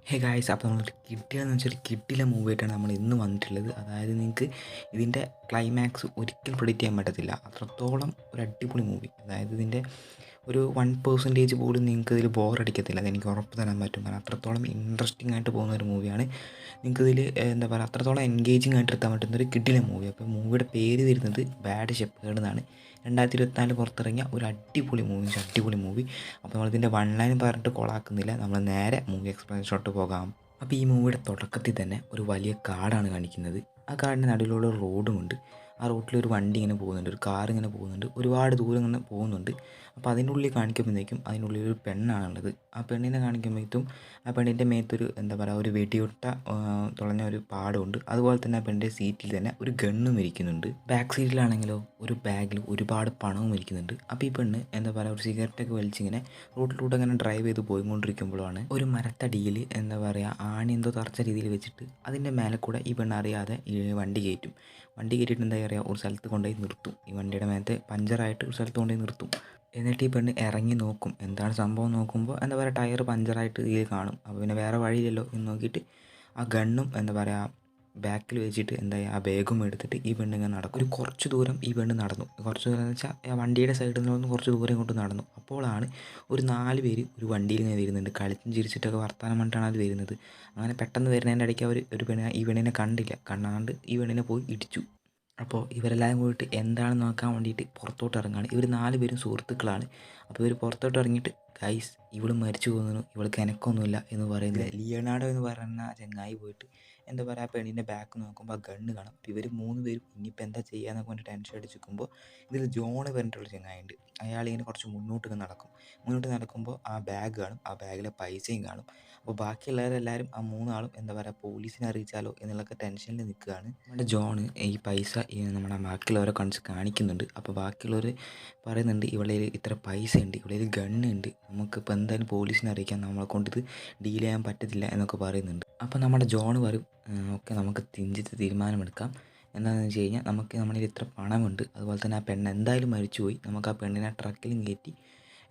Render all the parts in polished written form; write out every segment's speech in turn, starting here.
Hey guys, അപ്പോൾ നമ്മളൊരു കിഡിലെന്ന് വെച്ചാൽ ഒരു കിഡിലെ മൂവിയായിട്ടാണ് നമ്മൾ ഇന്ന് വന്നിട്ടുള്ളത്. അതായത് നിങ്ങൾക്ക് ഇതിൻ്റെ ക്ലൈമാക്സ് ഒരിക്കലും പ്രെഡിക്റ്റ് ചെയ്യാൻ പറ്റത്തില്ല. അത്രത്തോളം ഒരു അടിപൊളി മൂവി. അതായത് ഇതിൻ്റെ ഒരു 1% പോലും നിങ്ങൾക്ക് ഇതിൽ ബോറടിക്കത്തില്ല. അതെനിക്ക് ഉറപ്പ് തരാൻ പറ്റും. കാരണം അത്രത്തോളം ഇൻട്രസ്റ്റിംഗ് ആയിട്ട് പോകുന്ന ഒരു മൂവിയാണ്. നിങ്ങൾക്കിതിൽ എന്താ പറയുക, അത്രത്തോളം എൻഗേജിങ് ആയിട്ട് എടുത്താൻ പറ്റുന്ന ഒരു കിഡിലെ മൂവി. അപ്പോൾ മൂവിയുടെ പേര് വരുന്നത് ബാഡ് ഷെപ്പേർഡ് എന്നാണ്. 2024 പുറത്തിറങ്ങിയ ഒരു അടിപൊളി മൂവി. അപ്പോൾ നമ്മളിതിൻ്റെ വൺ ലൈൻ പറഞ്ഞിട്ട് കൊളാക്കുന്നില്ല, നമ്മൾ നേരെ മൂവി എക്സ്പ്ലനേഷനോട്ട് പോകാം. അപ്പോൾ ഈ മൂവിയുടെ തുടക്കത്തിൽ തന്നെ ഒരു വലിയ കാടാണ് കാണിക്കുന്നത്. ആ കാടിൻ്റെ നടുവിലുള്ള ഒരു റോഡുമുണ്ട്. ആ റോഡിലൊരു വണ്ടി ഇങ്ങനെ പോകുന്നുണ്ട്, ഒരു കാർ ഇങ്ങനെ പോകുന്നുണ്ട്, ഒരുപാട് ദൂരം ഇങ്ങനെ പോകുന്നുണ്ട്. അപ്പോൾ അതിൻ്റെ ഉള്ളിൽ കാണിക്കുമ്പോഴേക്കും അതിനുള്ളിൽ ഒരു പെണ്ണാണുള്ളത്. ആ പെണ്ണിനെ കാണിക്കുമ്പോഴേക്കും ആ പെണ്ണിൻ്റെ മേത്തൊരു എന്താ പറയുക, ഒരു വെടിയൊട്ട തുളഞ്ഞ ഒരു പാടമുണ്ട്. അതുപോലെ തന്നെ ആ പെണ്ണിൻ്റെ സീറ്റിൽ തന്നെ ഒരു ഗണ്ണും ഇരിക്കുന്നുണ്ട്. ബാക്ക് സീറ്റിലാണെങ്കിലോ ഒരു ബാഗിൽ ഒരുപാട് പണവും ഇരിക്കുന്നുണ്ട്. അപ്പോൾ ഈ പെണ്ണ് എന്താ പറയുക, ഒരു സിഗരറ്റൊക്കെ വലിച്ചിങ്ങനെ റോഡിലൂടെ ഇങ്ങനെ ഡ്രൈവ് ചെയ്ത് പോയിക്കൊണ്ടിരിക്കുമ്പോഴാണ് ഒരു മരത്തടിയിൽ എന്താ പറയുക, ആണി എന്തോ തറച്ച രീതിയിൽ വെച്ചിട്ട് അതിൻ്റെ മേലെ കൂടെ ഈ പെണ്ണ് അറിയാതെ ഈ വണ്ടി കയറ്റും. വണ്ടി കയറ്റിയിട്ട് എന്താ പറയുക, ഒരു സ്ഥലത്ത് കൊണ്ടുപോയി നിർത്തും. ഈ വണ്ടിയുടെ മേലത്തെ പഞ്ചറായിട്ട് ഒരു സ്ഥലത്ത് കൊണ്ടുപോയി നിർത്തും. എന്നിട്ട് ഈ പെണ്ണ് ഇറങ്ങി നോക്കും എന്താണ് സംഭവം. നോക്കുമ്പോൾ എന്താ പറയുക, ടയർ പഞ്ചറായിട്ട് ഇതിൽ കാണും. അപ്പോൾ പിന്നെ വേറെ വഴിയില്ലല്ലോ എന്ന് നോക്കിയിട്ട് ആ ഗണ്ണും എന്താ പറയുക ബാക്കിൽ വെച്ചിട്ട് എന്താ ആ ബാഗും എടുത്തിട്ട് ഈ പെണ്ണ് ഇങ്ങനെ നടക്കും. ഒരു കുറച്ച് ദൂരം ഈ പെണ്ണ് നടന്നു. കുറച്ച് ദൂരം എന്ന് വെച്ചാൽ ആ വണ്ടിയുടെ സൈഡിൽ നിന്ന് കുറച്ച് ദൂരം ഇങ്ങോട്ട് നടന്നു. അപ്പോഴാണ് ഒരു 4 പേര് ഒരു വണ്ടിയിൽ ഇങ്ങനെ വരുന്നുണ്ട്. കളിച്ചും ചിരിച്ചിട്ടൊക്കെ വർത്താനം പറഞ്ഞിട്ടാണ് അത് വരുന്നത്. അങ്ങനെ പെട്ടെന്ന് വരുന്നതിൻ്റെ ഇടയ്ക്ക് അവർ ഈ പെണ്ണിനെ കണ്ടില്ല. കണ്ണാണ്ട് ഈ പെണ്ണിനെ പോയി ഇടിച്ചു. അപ്പോൾ ഇവരെല്ലാവരും കൂടിയിട്ട് എന്താണെന്ന് നോക്കാൻ വേണ്ടിയിട്ട് പുറത്തോട്ട് ഇറങ്ങുകയാണ്. ഇവർ 4 പേരും സുഹൃത്തുക്കളാണ്. അപ്പോൾ ഇവർ പുറത്തോട്ട് ഇറങ്ങിയിട്ട് ഗൈസ്, ഇവൾ മരിച്ചു പോകുന്നു, ഇവൾക്ക് എനക്കൊന്നുമില്ല എന്ന് പറയുന്നത് ലിയനാർഡോ എന്ന് പറയുന്ന ചങ്ങായി പോയിട്ട് എന്താ പറയുക, ആ പെണ്ണിൻ്റെ ബാക്ക് നോക്കുമ്പോൾ ആ ഗണ്ണ് കാണാം. അപ്പോൾ ഇവർ 3 പേരും ഇനിയിപ്പോൾ എന്താ ചെയ്യാന്നൊക്കെ കൊണ്ട് ടെൻഷൻ അടിച്ച് നിൽക്കുമ്പോൾ ഇതിൽ ജോണ് പറഞ്ഞിട്ടുള്ള ചങ്ങായിയുണ്ട്. അയാളിങ്ങനെ കുറച്ച് മുന്നോട്ട് നടക്കുമ്പോൾ ആ ബാഗ് കാണും. ആ ബാഗിലെ പൈസയും കാണും. അപ്പോൾ ബാക്കിയുള്ളവരെല്ലാവരും ആ 3 ആളും എന്താ പറയുക, പോലീസിനെ അറിയിച്ചാലോ എന്നുള്ളൊക്കെ ടെൻഷനിൽ നിൽക്കുകയാണ്. നമ്മുടെ ജോണ് ഈ പൈസ നമ്മുടെ ബാക്കിയുള്ളവരെ കാണിക്കുന്നുണ്ട്. അപ്പോൾ ബാക്കിയുള്ളവർ പറയുന്നുണ്ട്, ഇവളേൽ ഇത്ര പൈസ ഉണ്ട്, ഇവളേൽ ഗണ്ണുണ്ട്, നമുക്കിപ്പോൾ എന്തായാലും പോലീസിനെ അറിയിക്കാൻ, നമ്മളെ കൊണ്ട് ഇത് ഡീൽ ചെയ്യാൻ പറ്റത്തില്ല എന്നൊക്കെ പറയുന്നുണ്ട്. അപ്പോൾ നമ്മുടെ ജോണ് പറയും, ഓക്കെ നമുക്ക് ചിന്തിച്ച് തീരുമാനമെടുക്കാം. എന്താണെന്ന് വെച്ച് കഴിഞ്ഞാൽ നമുക്ക് നമ്മളിൽ ഇത്ര പണമുണ്ട്, അതുപോലെ തന്നെ ആ പെണ്ണ് എന്തായാലും മരിച്ചുപോയി, നമുക്ക് ആ പെണ്ണിനെ ട്രക്കിലും കയറ്റി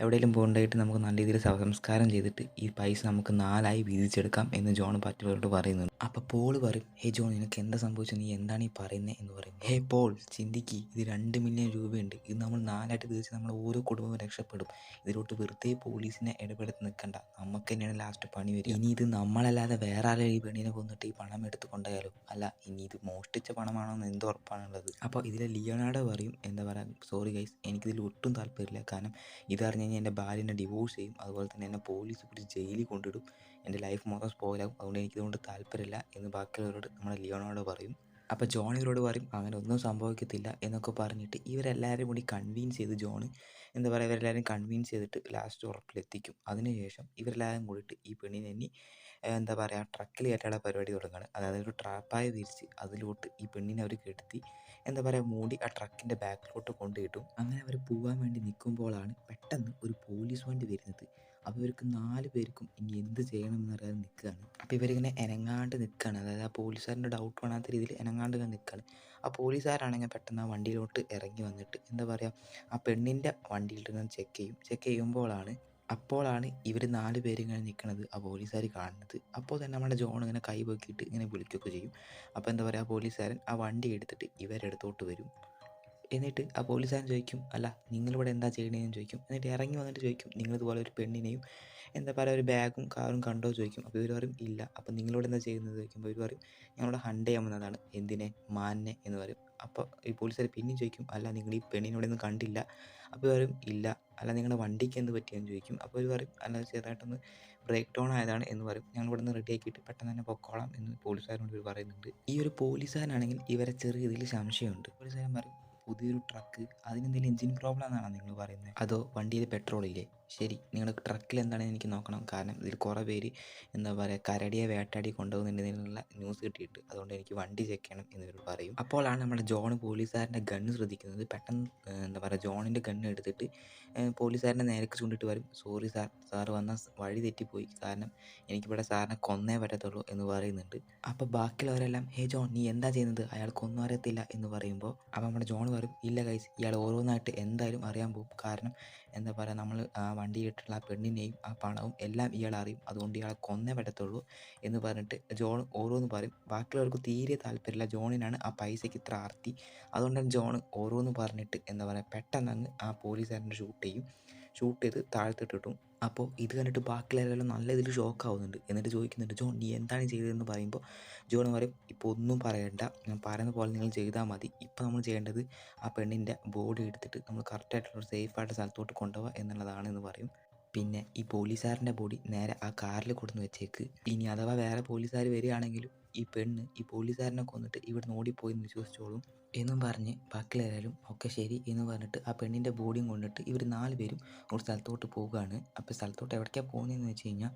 എവിടെയെങ്കിലും കൊണ്ടുപോയിട്ട് നമുക്ക് നല്ല രീതിയിൽ ശവസംസ്കാരം ചെയ്തിട്ട് ഈ പൈസ നമുക്ക് 4 വീതിച്ചെടുക്കാം എന്ന് ജോൺ മറ്റുള്ളവരോട് പറയുന്നുണ്ട്. അപ്പോൾ പോൾ പറയും, ഹേ ജോൺ, നിനക്ക് എന്താ സംഭവിച്ചത്, നീ എന്താണ് ഈ പറയുന്നത് എന്ന് പറയും. ഹേ പോൾ, ചിന്തിക്ക്, ഇത് 2 മില്യൺ രൂപയുണ്ട്, ഇത് നമ്മൾ 4 വീതിച്ച് നമ്മൾ ഓരോ കുടുംബവും രക്ഷപ്പെടും. ഇതിലോട്ട് വെറുതെ പോലീസിനെ ഇടപെടുത്തി നിൽക്കണ്ട, നമുക്ക് തന്നെയാണ് ലാസ്റ്റ് പണി വരിക. ഇനി ഇത് നമ്മളല്ലാതെ വേറെ ആരും ഈ പെണ്ണിനെ കൊന്നിട്ട് ഈ പണം എടുത്ത് കൊണ്ടുപോയാലോ, അല്ല ഇനി ഇത് മോഷ്ടിച്ച പണമാണോ എന്ന് എന്ത് ഉറപ്പാണുള്ളത്. അപ്പോൾ ഇതിലെ ലിയോണാർഡോ പറയും, എന്താ പറയുക, സോറി ഗൈസ്, എനിക്കിതിൽ ഒട്ടും താല്പര്യമില്ല. കാരണം ഇതറിഞ്ഞ് കഴിഞ്ഞാൽ എൻ്റെ ഭാര്യനെ ഡിവോഴ്സ് ചെയ്യും, അതുപോലെ തന്നെ എന്നെ പോലീസ് പിടിച്ച് ജയിലിൽ കൊണ്ടിടും, എൻ്റെ ലൈഫ് മൊത്തം സ്പോയിലാവും, അതുകൊണ്ട് എനിക്കിതുകൊണ്ട് താല്പര്യമില്ല എന്ന് ബാക്കിയുള്ളവരോട് നമ്മുടെ ലിയോണോട് പറയും. അപ്പോൾ ജോൺ ഇവരോട് പറയും, അങ്ങനെ ഒന്നും സംഭവിക്കത്തില്ല എന്നൊക്കെ പറഞ്ഞിട്ട് ഇവരെല്ലാവരും കൂടി കൺവിൻസ് ചെയ്ത് ജോണ് എന്താ പറയുക, ഇവരെല്ലാവരും കൺവിൻസ് ചെയ്തിട്ട് ലാസ്റ്റ് ഉറപ്പിലെത്തിക്കും. അതിനുശേഷം ഇവരെല്ലാവരും കൂടിയിട്ട് ഈ പെണ്ണിനെ ഇനി എന്താ പറയുക, ട്രക്കിൽ കയറ്റാനുള്ള പരിപാടി തുടങ്ങുകയാണ്. അതായത് ഒരു ട്രാപ്പായി വിരിച്ച് അതിലോട്ട് ഈ പെണ്ണിനെ അവർ കെടുത്തി എന്താ പറയുക, മൂടി ആ ട്രക്കിൻ്റെ ബാക്കിലോട്ട് കൊണ്ടുകിട്ടും. അങ്ങനെ അവർ പോകാൻ വേണ്ടി നിൽക്കുമ്പോഴാണ് പെട്ടെന്ന് ഒരു പോലീസ് വണ്ടി വരുന്നത്. അപ്പോൾ ഇവർക്ക് 4 പേർക്കും ഇനി എന്ത് ചെയ്യണമെന്നറിയാതെ നിൽക്കുകയാണ്. അപ്പോൾ ഇവരിങ്ങനെ എനങ്ങാണ്ട് നിൽക്കുകയാണ്. അതായത് ആ പോലീസുകാരൻ്റെ ഡൗട്ട് വേണാത്ത രീതിയിൽ എനങ്ങാണ്ട് നിൽക്കുകയാണ്. ആ പോലീസുകാരാണെങ്കിൽ പെട്ടെന്ന് ആ വണ്ടിയിലോട്ട് ഇറങ്ങി വന്നിട്ട് എന്താ പറയുക, ആ പെണ്ണിൻ്റെ വണ്ടിയിൽ ചെക്ക് അപ്പോഴാണ് ഇവർ 4 പേര് ഇങ്ങനെ നിൽക്കുന്നത് ആ പോലീസുകാർ കാണുന്നത്. അപ്പോൾ തന്നെ നമ്മുടെ ജോൺ ഇങ്ങനെ കൈ പൊക്കിയിട്ട് ഇങ്ങനെ വിളിക്കുകയൊക്കെ ചെയ്യും. അപ്പോൾ എന്താ പറയുക, ആ പോലീസുകാരൻ ആ വണ്ടി എടുത്തിട്ട് ഇവരെടുത്തോട്ട് വരും. എന്നിട്ട് ആ പോലീസുകാരൻ ചോദിക്കും, അല്ല നിങ്ങളിവിടെ എന്താ ചെയ്യണതെന്ന് ചോദിക്കും. എന്നിട്ട് ഇറങ്ങി വന്നിട്ട് ചോദിക്കും, നിങ്ങളിതുപോലെ ഒരു പെണ്ണിനെയും എന്താ പറയുക, ഒരു ബാഗും കാറും കണ്ടോ ചോദിക്കും. അപ്പോൾ ഇവർ പറയും ഇല്ല. അപ്പോൾ നിങ്ങളിവിടെ എന്താ ചെയ്യുന്നത് ചോദിക്കുമ്പോൾ ഇവർ പറയും, ഞങ്ങളിവിടെ ഹണ്ട് ചെയ്യാൻ വന്നതാണ്. എന്തിനെ, മാനിനെ എന്ന് പറയും. അപ്പോൾ ഈ പോലീസുകാർ പിന്നെയും ചോദിക്കും, അല്ല നിങ്ങൾ ഈ പെണ്ണിനെ ഒന്നും കണ്ടില്ല. അപ്പോൾ പറയും ഇല്ല. അല്ല നിങ്ങളുടെ വണ്ടിക്ക് എന്ത് പറ്റിയെന്ന് ചോദിക്കും. അപ്പോൾ ഇവർ പറയും, അല്ല ചെറുതായിട്ടൊന്ന് ബ്രേക്ക് ഡൗൺ ആയതാണ് എന്ന് പറയും. ഞങ്ങൾ ഇവിടെ നിന്ന് റെഡി ആക്കിയിട്ട് പെട്ടെന്ന് തന്നെ പൊക്കോളാം എന്ന് പോലീസുകാരനോട് ഇവർ പറയുന്നുണ്ട്. ഈ ഒരു പോലീസുകാരനാണെങ്കിൽ ഇവരെ ചെറിയ രീതിയിൽ സംശയമുണ്ട്. പോലീസുകാരൻ പറയും, പുതിയൊരു ട്രക്ക്, അതിനെന്തെങ്കിലും എൻജിൻ പ്രോബ്ലം എന്നാണോ നിങ്ങൾ പറയുന്നത്, അതോ വണ്ടിയിൽ പെട്രോൾ ഇല്ലേ? ശരി, നിങ്ങളുടെ ട്രക്കിൽ എന്താണെന്ന് എനിക്ക് നോക്കണം, കാരണം ഇതിൽ കുറേ പേര് എന്താ പറയുക, കരടിയെ വേട്ടാടി കൊണ്ടുപോകുന്നുണ്ടെന്നുള്ള ന്യൂസ് കിട്ടിയിട്ട്, അതുകൊണ്ട് എനിക്ക് വണ്ടി ചെക്ക് ചെയ്യണം എന്നിവർ പറയും. അപ്പോഴാണ് നമ്മുടെ ജോൺ പോലീസുകാരൻ്റെ ഗണ്ണ് ശ്രദ്ധിക്കുന്നത്. പെട്ടെന്ന് എന്താ പറയുക, ജോണിൻ്റെ ഗണ്ണ് എടുത്തിട്ട് പോലീസുകാരൻ്റെ നേരേക്ക് ചൂണ്ടിട്ട് പറയും, സോറി സാർ വന്ന വഴി തെറ്റിപ്പോയി, കാരണം എനിക്കിവിടെ സാറിനെ കൊന്നേ പറ്റത്തുള്ളൂ എന്ന് പറയുന്നുണ്ട്. അപ്പോൾ ബാക്കിയുള്ളവരെല്ലാം, ഹേ ജോൺ, നീ എന്താ ചെയ്യുന്നത്, അയാൾക്കൊന്നും അറിയത്തില്ല എന്ന് പറയുമ്പോൾ അപ്പോൾ നമ്മുടെ ജോൺ പറയും, ഇല്ല ഗൈസ്, ഇയാൾ ഓരോന്നായിട്ട് എന്തായാലും അറിയാൻ പോകും, കാരണം എന്താ പറയുക നമ്മൾ വണ്ടിയിലിട്ടുള്ള ആ പെണ്ണിനെയും ആ പണവും എല്ലാം ഇയാൾ അറിയും, അതുകൊണ്ട് ഇയാളെ കൊന്നേ പറ്റത്തുള്ളൂ എന്ന് പറഞ്ഞിട്ട് ജോൺ ഓരോന്ന് പറയും. ബാക്കിയുള്ളവർക്ക് തീരെ താല്പര്യമില്ല, ജോണിനാണ് ആ പൈസയ്ക്ക് ഇത്ര ആർത്തി. അതുകൊണ്ടാണ് ജോൺ ഓരോന്ന് പറഞ്ഞിട്ട് എന്താ പറയുക പെട്ടെന്ന് അങ്ങ് ആ പോലീസുകാരനെ ഷൂട്ട് ചെയ്ത് താഴ്ത്തിട്ടിട്ടും. അപ്പോൾ ഇത് കണ്ടിട്ട് ബാക്കിയുള്ളവരെല്ലാം നല്ല ഇതിൽ ഷോക്കാവുന്നുണ്ട്. എന്നിട്ട് ചോദിക്കുന്നുണ്ട്, ജോൺ നീ എന്താണ് ചെയ്തതെന്ന് പറയുമ്പോൾ ജോൺ പറയും, ഇപ്പോൾ ഒന്നും പറയണ്ട, ഞാൻ പറയുന്ന പോലെ നിങ്ങൾ ചെയ്താൽ മതി. ഇപ്പോൾ നമ്മൾ ചെയ്യേണ്ടത് ആ പെണ്ണിൻ്റെ ബോഡി എടുത്തിട്ട് നമ്മൾ കറക്റ്റായിട്ടുള്ള ഒരു സേഫായിട്ട് സ്ഥലത്തോട്ട് കൊണ്ടുപോകുക എന്നുള്ളതാണെന്ന് പറയും. പിന്നെ ഈ പോലീസുകാരൻ്റെ ബോഡി നേരെ ആ കാറിൽ കൊണ്ടുവന്ന് വെച്ചേക്ക്. ഇനി അഥവാ വേറെ പോലീസുകാർ വരികയാണെങ്കിലും ഈ പെണ്ണ് ഈ പോലീസുകാരനെ കൊന്നിട്ട് ഇവിടുന്ന് ഓടിപ്പോയി എന്ന് വിശ്വസിച്ചോളും എന്നും പറഞ്ഞ് ബാക്കിയുള്ളവരും ഒക്കെ ശരി എന്ന് പറഞ്ഞിട്ട് ആ പെണ്ണിൻ്റെ ബോഡിയും കൊണ്ടിട്ട് ഇവർ 4 പേരും ഒരു സ്ഥലത്തോട്ട് പോവുകയാണ്. അപ്പോൾ സ്ഥലത്തോട്ട് എവിടേക്കാണ് പോകുന്നതെന്ന് വെച്ച് കഴിഞ്ഞാൽ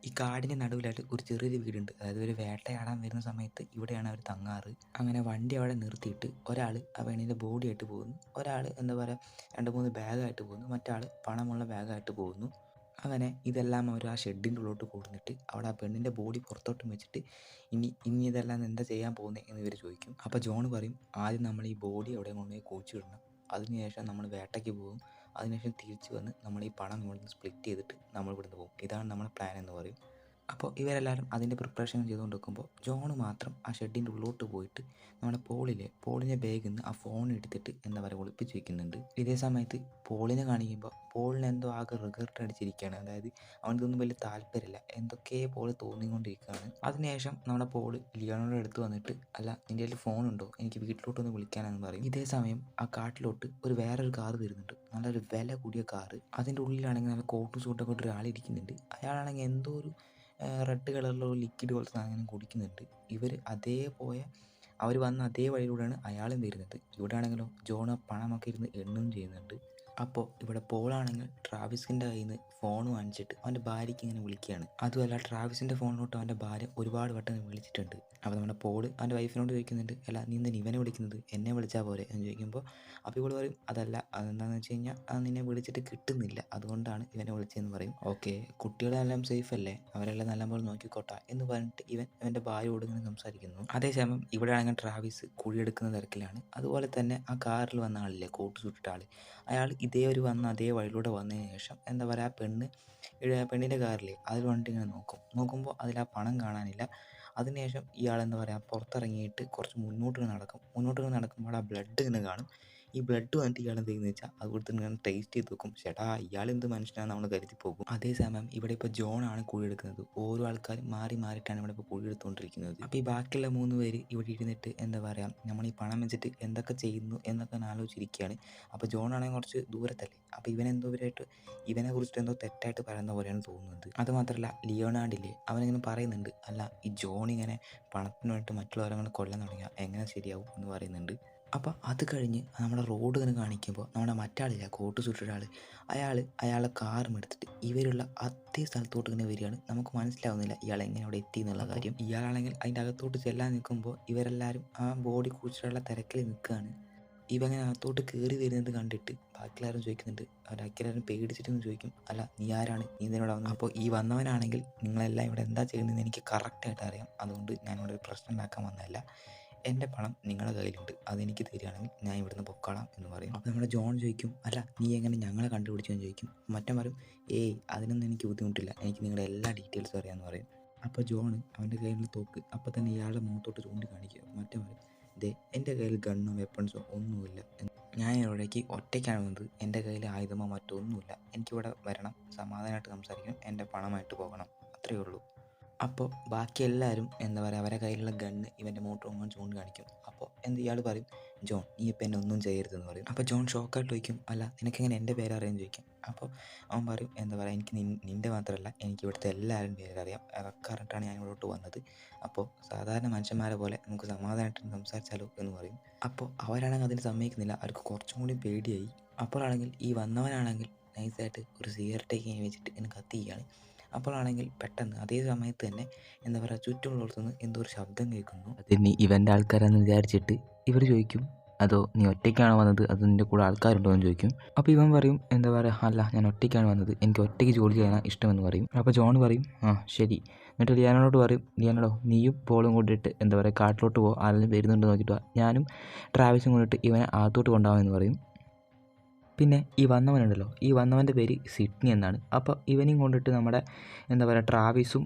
ഈ കാടിൻ്റെ നടുവിലായിട്ട് ഒരു ചെറിയൊരു വീടുണ്ട്. അതായത് ഒരു വേട്ടയാടാൻ വരുന്ന സമയത്ത് ഇവിടെയാണ് അവർ തങ്ങാറ്. അങ്ങനെ വണ്ടി അവിടെ നിർത്തിയിട്ട് ഒരാൾ ആ പെണ്ണിൻ്റെ ബോഡിയായിട്ട് പോകുന്നു, ഒരാൾ എന്താ പറയുക 2-3 ബാഗായിട്ട് പോകുന്നു, മറ്റാൾ പണമുള്ള ബാഗായിട്ട് പോകുന്നു. അങ്ങനെ ഇതെല്ലാം അവർ ആ ഷെഡിൻ്റെ ഉള്ളിലോട്ട് കൊടുത്തിട്ട് അവിടെ ആ പെണ്ണിൻ്റെ ബോഡി പുറത്തോട്ടും വെച്ചിട്ട് ഇനി ഇതെല്ലാം എന്താ ചെയ്യാൻ പോകുന്നത് എന്ന് ഇവർ ചോദിക്കും. അപ്പോൾ ജോൺ പറയും, ആദ്യം നമ്മൾ ഈ ബോഡി അവിടെ കൊണ്ടുപോയി കുഴിച്ചിടണം, അതിനുശേഷം നമ്മൾ വേട്ടയ്ക്ക് പോകും, അതിനുശേഷം തിരിച്ച് വന്ന് നമ്മൾ ഈ പണം ഇവിടുന്ന് സ്പ്ലിറ്റ് ചെയ്തിട്ട് നമ്മൾ ഇവിടുന്ന് പോകും, ഇതാണ് നമ്മുടെ പ്ലാൻ എന്ന് പറയും. അപ്പോൾ ഇവരെല്ലാവരും അതിൻ്റെ പ്രിപ്പറേഷൻ ചെയ്തുകൊണ്ട് നിൽക്കുമ്പോൾ ജോൺ മാത്രം ആ ഷെഡിൻ്റെ ഉള്ളിലോട്ട് പോയിട്ട് നമ്മുടെ പോളിൻ്റെ ബാഗിൽ നിന്ന് ആ ഫോൺ എടുത്തിട്ട് എന്താ പറയുക ഒളിപ്പിച്ച് വയ്ക്കുന്നുണ്ട്. ഇതേ സമയത്ത് പോളിനെ കാണിക്കുമ്പോൾ പോളിന് എന്തോ ആകെ റിഗ്രറ്റ് അടിച്ചിരിക്കുകയാണ്. അതായത് അവനതൊന്നും വലിയ താല്പര്യമില്ല, എന്തൊക്കെ പോൾ തോന്നിക്കൊണ്ടിരിക്കുകയാണ്. അതിനുശേഷം നമ്മുടെ പോള് ലിയോണോയുടെ അടുത്ത് വന്നിട്ട്, അല്ല നിൻ്റെ കയ്യിൽ ഫോണുണ്ടോ, എനിക്ക് വീട്ടിലോട്ടൊന്ന് വിളിക്കാനെന്ന് പറയും. ഇതേ സമയം ആ കാട്ടിലോട്ട് വേറൊരു കാറ് വരുന്നുണ്ട്, നല്ലൊരു വില കൂടിയ കാറ്. അതിൻ്റെ ഉള്ളിലാണെങ്കിൽ നല്ല കോട്ടും സൂട്ടൊക്കെ ഇട്ട് ഒരാളിരിക്കുന്നുണ്ട്. അയാളാണെങ്കിൽ എന്തോ ഒരു റെഡ് കളറിലുള്ള ലിക്വിഡ് പോലത്തെ സാധനം കുടിക്കുന്നുണ്ട്. അവർ വന്ന അതേ വഴിയിലൂടെയാണ് അയാളും വരുന്നത്. ഇവിടെ ആണെങ്കിലോ ജോൺ പണമൊക്കെ ഇരുന്ന് എണ്ണും ചെയ്യുന്നുണ്ട്. അപ്പോൾ ഇവിടെ പോളാണെങ്കിൽ ട്രാവിസിൻ്റെ കയ്യിൽ നിന്ന് ഫോൺ വാങ്ങിച്ചിട്ട് അവൻ്റെ ഭാര്യയ്ക്ക് ഇങ്ങനെ വിളിക്കുകയാണ്. അതുമല്ല ട്രാവിസിൻ്റെ ഫോണിലോട്ട് അവൻ്റെ ഭാര്യ ഒരുപാട് വട്ടം വിളിച്ചിട്ടുണ്ട്. അപ്പോൾ നമ്മുടെ പോള് അവൻ്റെ വൈഫിനോട് ചോദിക്കുന്നുണ്ട്, അല്ല നീ എന്തിനാ ഇവനെ വിളിക്കുന്നത്, എന്നെ വിളിച്ചാൽ പോരെ എന്ന് ചോദിക്കുമ്പോൾ അപ്പോൾ ഇവൾ പറയും, അതല്ല അതെന്താണെന്ന് വെച്ച് കഴിഞ്ഞാൽ അത് നിന്നെ വിളിച്ചിട്ട് കിട്ടുന്നില്ല, അതുകൊണ്ടാണ് ഇവനെ വിളിച്ചതെന്ന് പറയും. ഓക്കെ, കുട്ടികളെല്ലാം സേഫ് അല്ലേ, അവരെല്ലാം നല്ലപോലെ നോക്കിക്കോട്ടെ എന്ന് പറഞ്ഞിട്ട് ഇവൻ്റെ ഭാര്യയോട് ഇങ്ങനെ സംസാരിക്കുന്നു. അതേസമയം ഇവിടെ ആണെങ്കിൽ ട്രാവിസ് കുഴിയെടുക്കുന്ന തിരക്കിലാണ്. അതുപോലെ തന്നെ ആ കാറിൽ വന്ന ആളില്ലേ കോട്ട് ചുട്ടിട്ട ആൾ, അയാൾ ഇതേ ഒരു വന്ന അതേ വഴിയിലൂടെ വന്നതിന് ശേഷം എന്താ പറയുക പെണ്ണിൻ്റെ കാറിൽ അതിൽ വന്നിട്ട് ഇങ്ങനെ നോക്കുമ്പോൾ അതിൽ ആ പണം കാണാനില്ല. അതിനുശേഷം ഇയാൾ എന്താ പറയുക പുറത്തിറങ്ങിയിട്ട് കുറച്ച് മുന്നോട്ട് നടക്കുമ്പോൾ ആ ബ്ലഡ് ഇങ്ങനെ കാണും. ഈ ബ്ലഡ് വന്നിട്ട് ഇയാൾ എന്ത് ചെയ്യുന്നത് വെച്ചാൽ അതുകൊണ്ട് ഇങ്ങനെ ടേസ്റ്റ് ചെയ്ത് നോക്കും. ചേട്ടാ ഇയാൾ എന്ത് മനുഷ്യനാണ് നമ്മൾ കരുതി പോകും. അതേസമയം ഇവിടെ ഇപ്പോൾ ജോണാണ് കുഴിയെടുക്കുന്നത്. ഓരോ ആൾക്കാരും മാറിയിട്ടാണ് ഇവിടെ ഇപ്പോൾ കുഴിയെടുത്തുകൊണ്ടിരിക്കുന്നത്. അപ്പോൾ ഈ ബാക്കിയുള്ള 3 പേര് ഇവിടെ ഇരുന്നിട്ട് എന്താ പറയുക നമ്മൾ ഈ പണം വെച്ചിട്ട് എന്തൊക്കെ ചെയ്യുന്നു എന്നൊക്കെ ആലോചിച്ചിരിക്കുകയാണ്. അപ്പോൾ ജോണാണെങ്കിൽ കുറച്ച് ദൂരത്തല്ലേ, അപ്പോൾ ഇവനെ കുറിച്ചിട്ട് എന്തോ തെറ്റായിട്ട് പറയുന്ന പോലെയാണ് തോന്നുന്നത്. അതുമാത്രമല്ല ലിയോണാർഡില്ലേ അവനിങ്ങനെ പറയുന്നുണ്ട്, അല്ല ഈ ജോൺ ഇങ്ങനെ പണത്തിന് വേണ്ടിയിട്ട് മറ്റുള്ളവരെ കൊല്ലാൻ തുടങ്ങിയാൽ എങ്ങനെ ശരിയാവും എന്ന് പറയുന്നുണ്ട്. അപ്പോൾ അത് കഴിഞ്ഞ് നമ്മുടെ റോഡ് ഇങ്ങനെ കാണിക്കുമ്പോൾ നമ്മുടെ മറ്റാളില്ല കോട്ട് ചുട്ടിട്ട ആൾ, അയാളെ കാറും എടുത്തിട്ട് ഇവരുള്ള അതേ സ്ഥലത്തോട്ട് ഇങ്ങനെ വരികയാണ്. നമുക്ക് മനസ്സിലാവുന്നില്ല ഇയാൾ എങ്ങനെ അവിടെ എത്തി എന്നുള്ള കാര്യം. ഇയാളാണെങ്കിൽ അതിൻ്റെ അകത്തോട്ട് ചെല്ലാൻ നിൽക്കുമ്പോൾ ഇവരെല്ലാവരും ആ ബോഡി കുഴിച്ചിട്ടുള്ള തിരക്കിൽ നിൽക്കുകയാണ്. ഇവങ്ങനെ അകത്തോട്ട് കയറി വരുന്നത് കണ്ടിട്ട് ബാക്കിയെല്ലാവരും ചോദിക്കുന്നുണ്ട്, ബാക്കിയെല്ലാവരും പേടിച്ചിട്ടെന്ന് ചോദിക്കും, അല്ല നീ ആരാണ്, നീ ഇതിനോട് വന്നത്. അപ്പോൾ ഈ വന്നവനാണെങ്കിൽ നിങ്ങളെല്ലാം ഇവിടെ എന്താ ചെയ്യുന്നതെന്ന് എനിക്ക് കറക്റ്റായിട്ട് അറിയാം, അതുകൊണ്ട് ഞാനിവിടെ ഒരു പ്രശ്നം ഉണ്ടാക്കാൻ വന്നതല്ല, എൻ്റെ പണം നിങ്ങളുടെ കയ്യിലുണ്ട്, അതെനിക്ക് തരികയാണെങ്കിൽ ഞാൻ ഇവിടുന്ന് പൊക്കോളാം എന്ന് പറയും. അപ്പോൾ നമ്മുടെ ജോൺ ചോദിക്കും, അല്ല നീ എങ്ങനെ ഞങ്ങളെ കണ്ടുപിടിച്ചെന്ന് ചോദിക്കും. മറ്റൻ പറയും, ഏയ് അതിനൊന്നും എനിക്ക് ബുദ്ധിമുട്ടില്ല, എനിക്ക് നിങ്ങളുടെ എല്ലാ ഡീറ്റെയിൽസും അറിയാമെന്ന് പറയും. അപ്പോൾ ജോൺ അവൻ്റെ കയ്യിലുള്ള തോക്ക് അപ്പോൾ തന്നെ ഇയാളുടെ മുഖത്തോട്ട് ചൂണ്ടിക്കാണിക്കുക. മറ്റൻ പറയും, ദേ എൻ്റെ കയ്യിൽ ഗണ്ണോ വെപ്പൺസോ ഒന്നുമില്ല, ഞാൻ ഇവിടേക്ക് ഒറ്റയ്ക്കാണ് വന്നത്, എൻ്റെ കയ്യിൽ ആയുധമോ മറ്റൊന്നുമില്ല, എനിക്കിവിടെ വരണം, സമാധാനമായിട്ട് സംസാരിക്കണം, എൻ്റെ പണമായിട്ട് പോകണം, അത്രയേ ഉള്ളൂ. അപ്പോൾ ബാക്കി എല്ലാവരും എന്താ പറയുക അവരുടെ കയ്യിലുള്ള ഗണ്ണ് ഇവൻ്റെ മുഖത്ത് ചൂണ്ടിക്കാണിക്കും. അപ്പോൾ ഇയാൾ പറയും, ജോൺ നീ ഇപ്പം എന്നെ ഒന്നും ചെയ്യരുതെന്ന് പറയും. അപ്പോൾ ജോൺ ഷോക്കായിട്ട് ചോദിക്കും, അല്ല നിനക്കെങ്ങനെ എൻ്റെ പേരറിയാമെന്ന് ചോദിക്കും. അപ്പോൾ അവൻ പറയും, എന്താ പറയുക എനിക്ക് നിൻ്റെ മാത്രമല്ല എനിക്ക് ഇവിടുത്തെ എല്ലാവരും പേരറിയാം, അതൊക്കെ അറിഞ്ഞിട്ടാണ് ഞാൻ ഇവിടോട്ട് വന്നത്, അപ്പോൾ സാധാരണ മനുഷ്യന്മാരെ പോലെ നമുക്ക് സമാധാനമായിട്ട് സംസാരിച്ചാലോ എന്ന് പറയും. അപ്പോൾ അവരാണെങ്കിൽ അതിന് സമ്മതിക്കുന്നില്ല, അവർക്ക് കുറച്ചും കൂടി പേടിയായി. അപ്പോഴാണെങ്കിൽ ഈ വന്നവനാണെങ്കിൽ നൈസായിട്ട് ഒരു സിഗരറ്റേക്ക് ഇങ്ങനെ വെച്ചിട്ട് ഇങ്ങനെ കത്തിക്കുകയാണ്. അപ്പോഴാണെങ്കിൽ പെട്ടെന്ന് അതേ സമയത്ത് തന്നെ എന്താ പറയുക ചുറ്റുമുള്ളിടത്തുനിന്ന് എന്തോ ഒരു ശബ്ദം കേൾക്കുന്നു. അതിന് ഇവൻ്റെ ആൾക്കാരാണെന്ന് വിചാരിച്ചിട്ട് ഇവർ ചോദിക്കും, അതോ നീ ഒറ്റയ്ക്കാണോ വന്നത്, അത് നിൻ്റെ കൂടെ ആൾക്കാരുണ്ടോ എന്ന് ചോദിക്കും. അപ്പോൾ ഇവൻ പറയും, എന്താ പറയുക അല്ല ഞാൻ ഒറ്റയ്ക്കാണ് വന്നത്, എനിക്ക് ഒറ്റയ്ക്ക് ജോലി ചെയ്യാനാണ് ഇഷ്ടമെന്ന് പറയും. അപ്പോൾ ജോൺ പറയും, ആ ശരി. എന്നിട്ട് ലിയാനോട് പറയും, ലിയാനോടോ നീയും പോളും കൊണ്ടിട്ട് എന്താ പറയുക കാട്ടിലോട്ട് പോകും, ആരെങ്കിലും വരുന്നുണ്ട് നോക്കിയിട്ട് ഞാനും ട്രാവൽസും കൊണ്ടിട്ട് ഇവനെ അകത്തോട്ട് കൊണ്ടുപോകാമെന്ന് പറയും. പിന്നെ ഈ വന്നവനുണ്ടല്ലോ, ഈ വന്നവൻ്റെ പേര് സിഡ്നി എന്നാണ്. അപ്പോൾ ഇവനെയും കൊണ്ടിട്ട് നമ്മുടെ എന്താ പറയുക ട്രാവിസും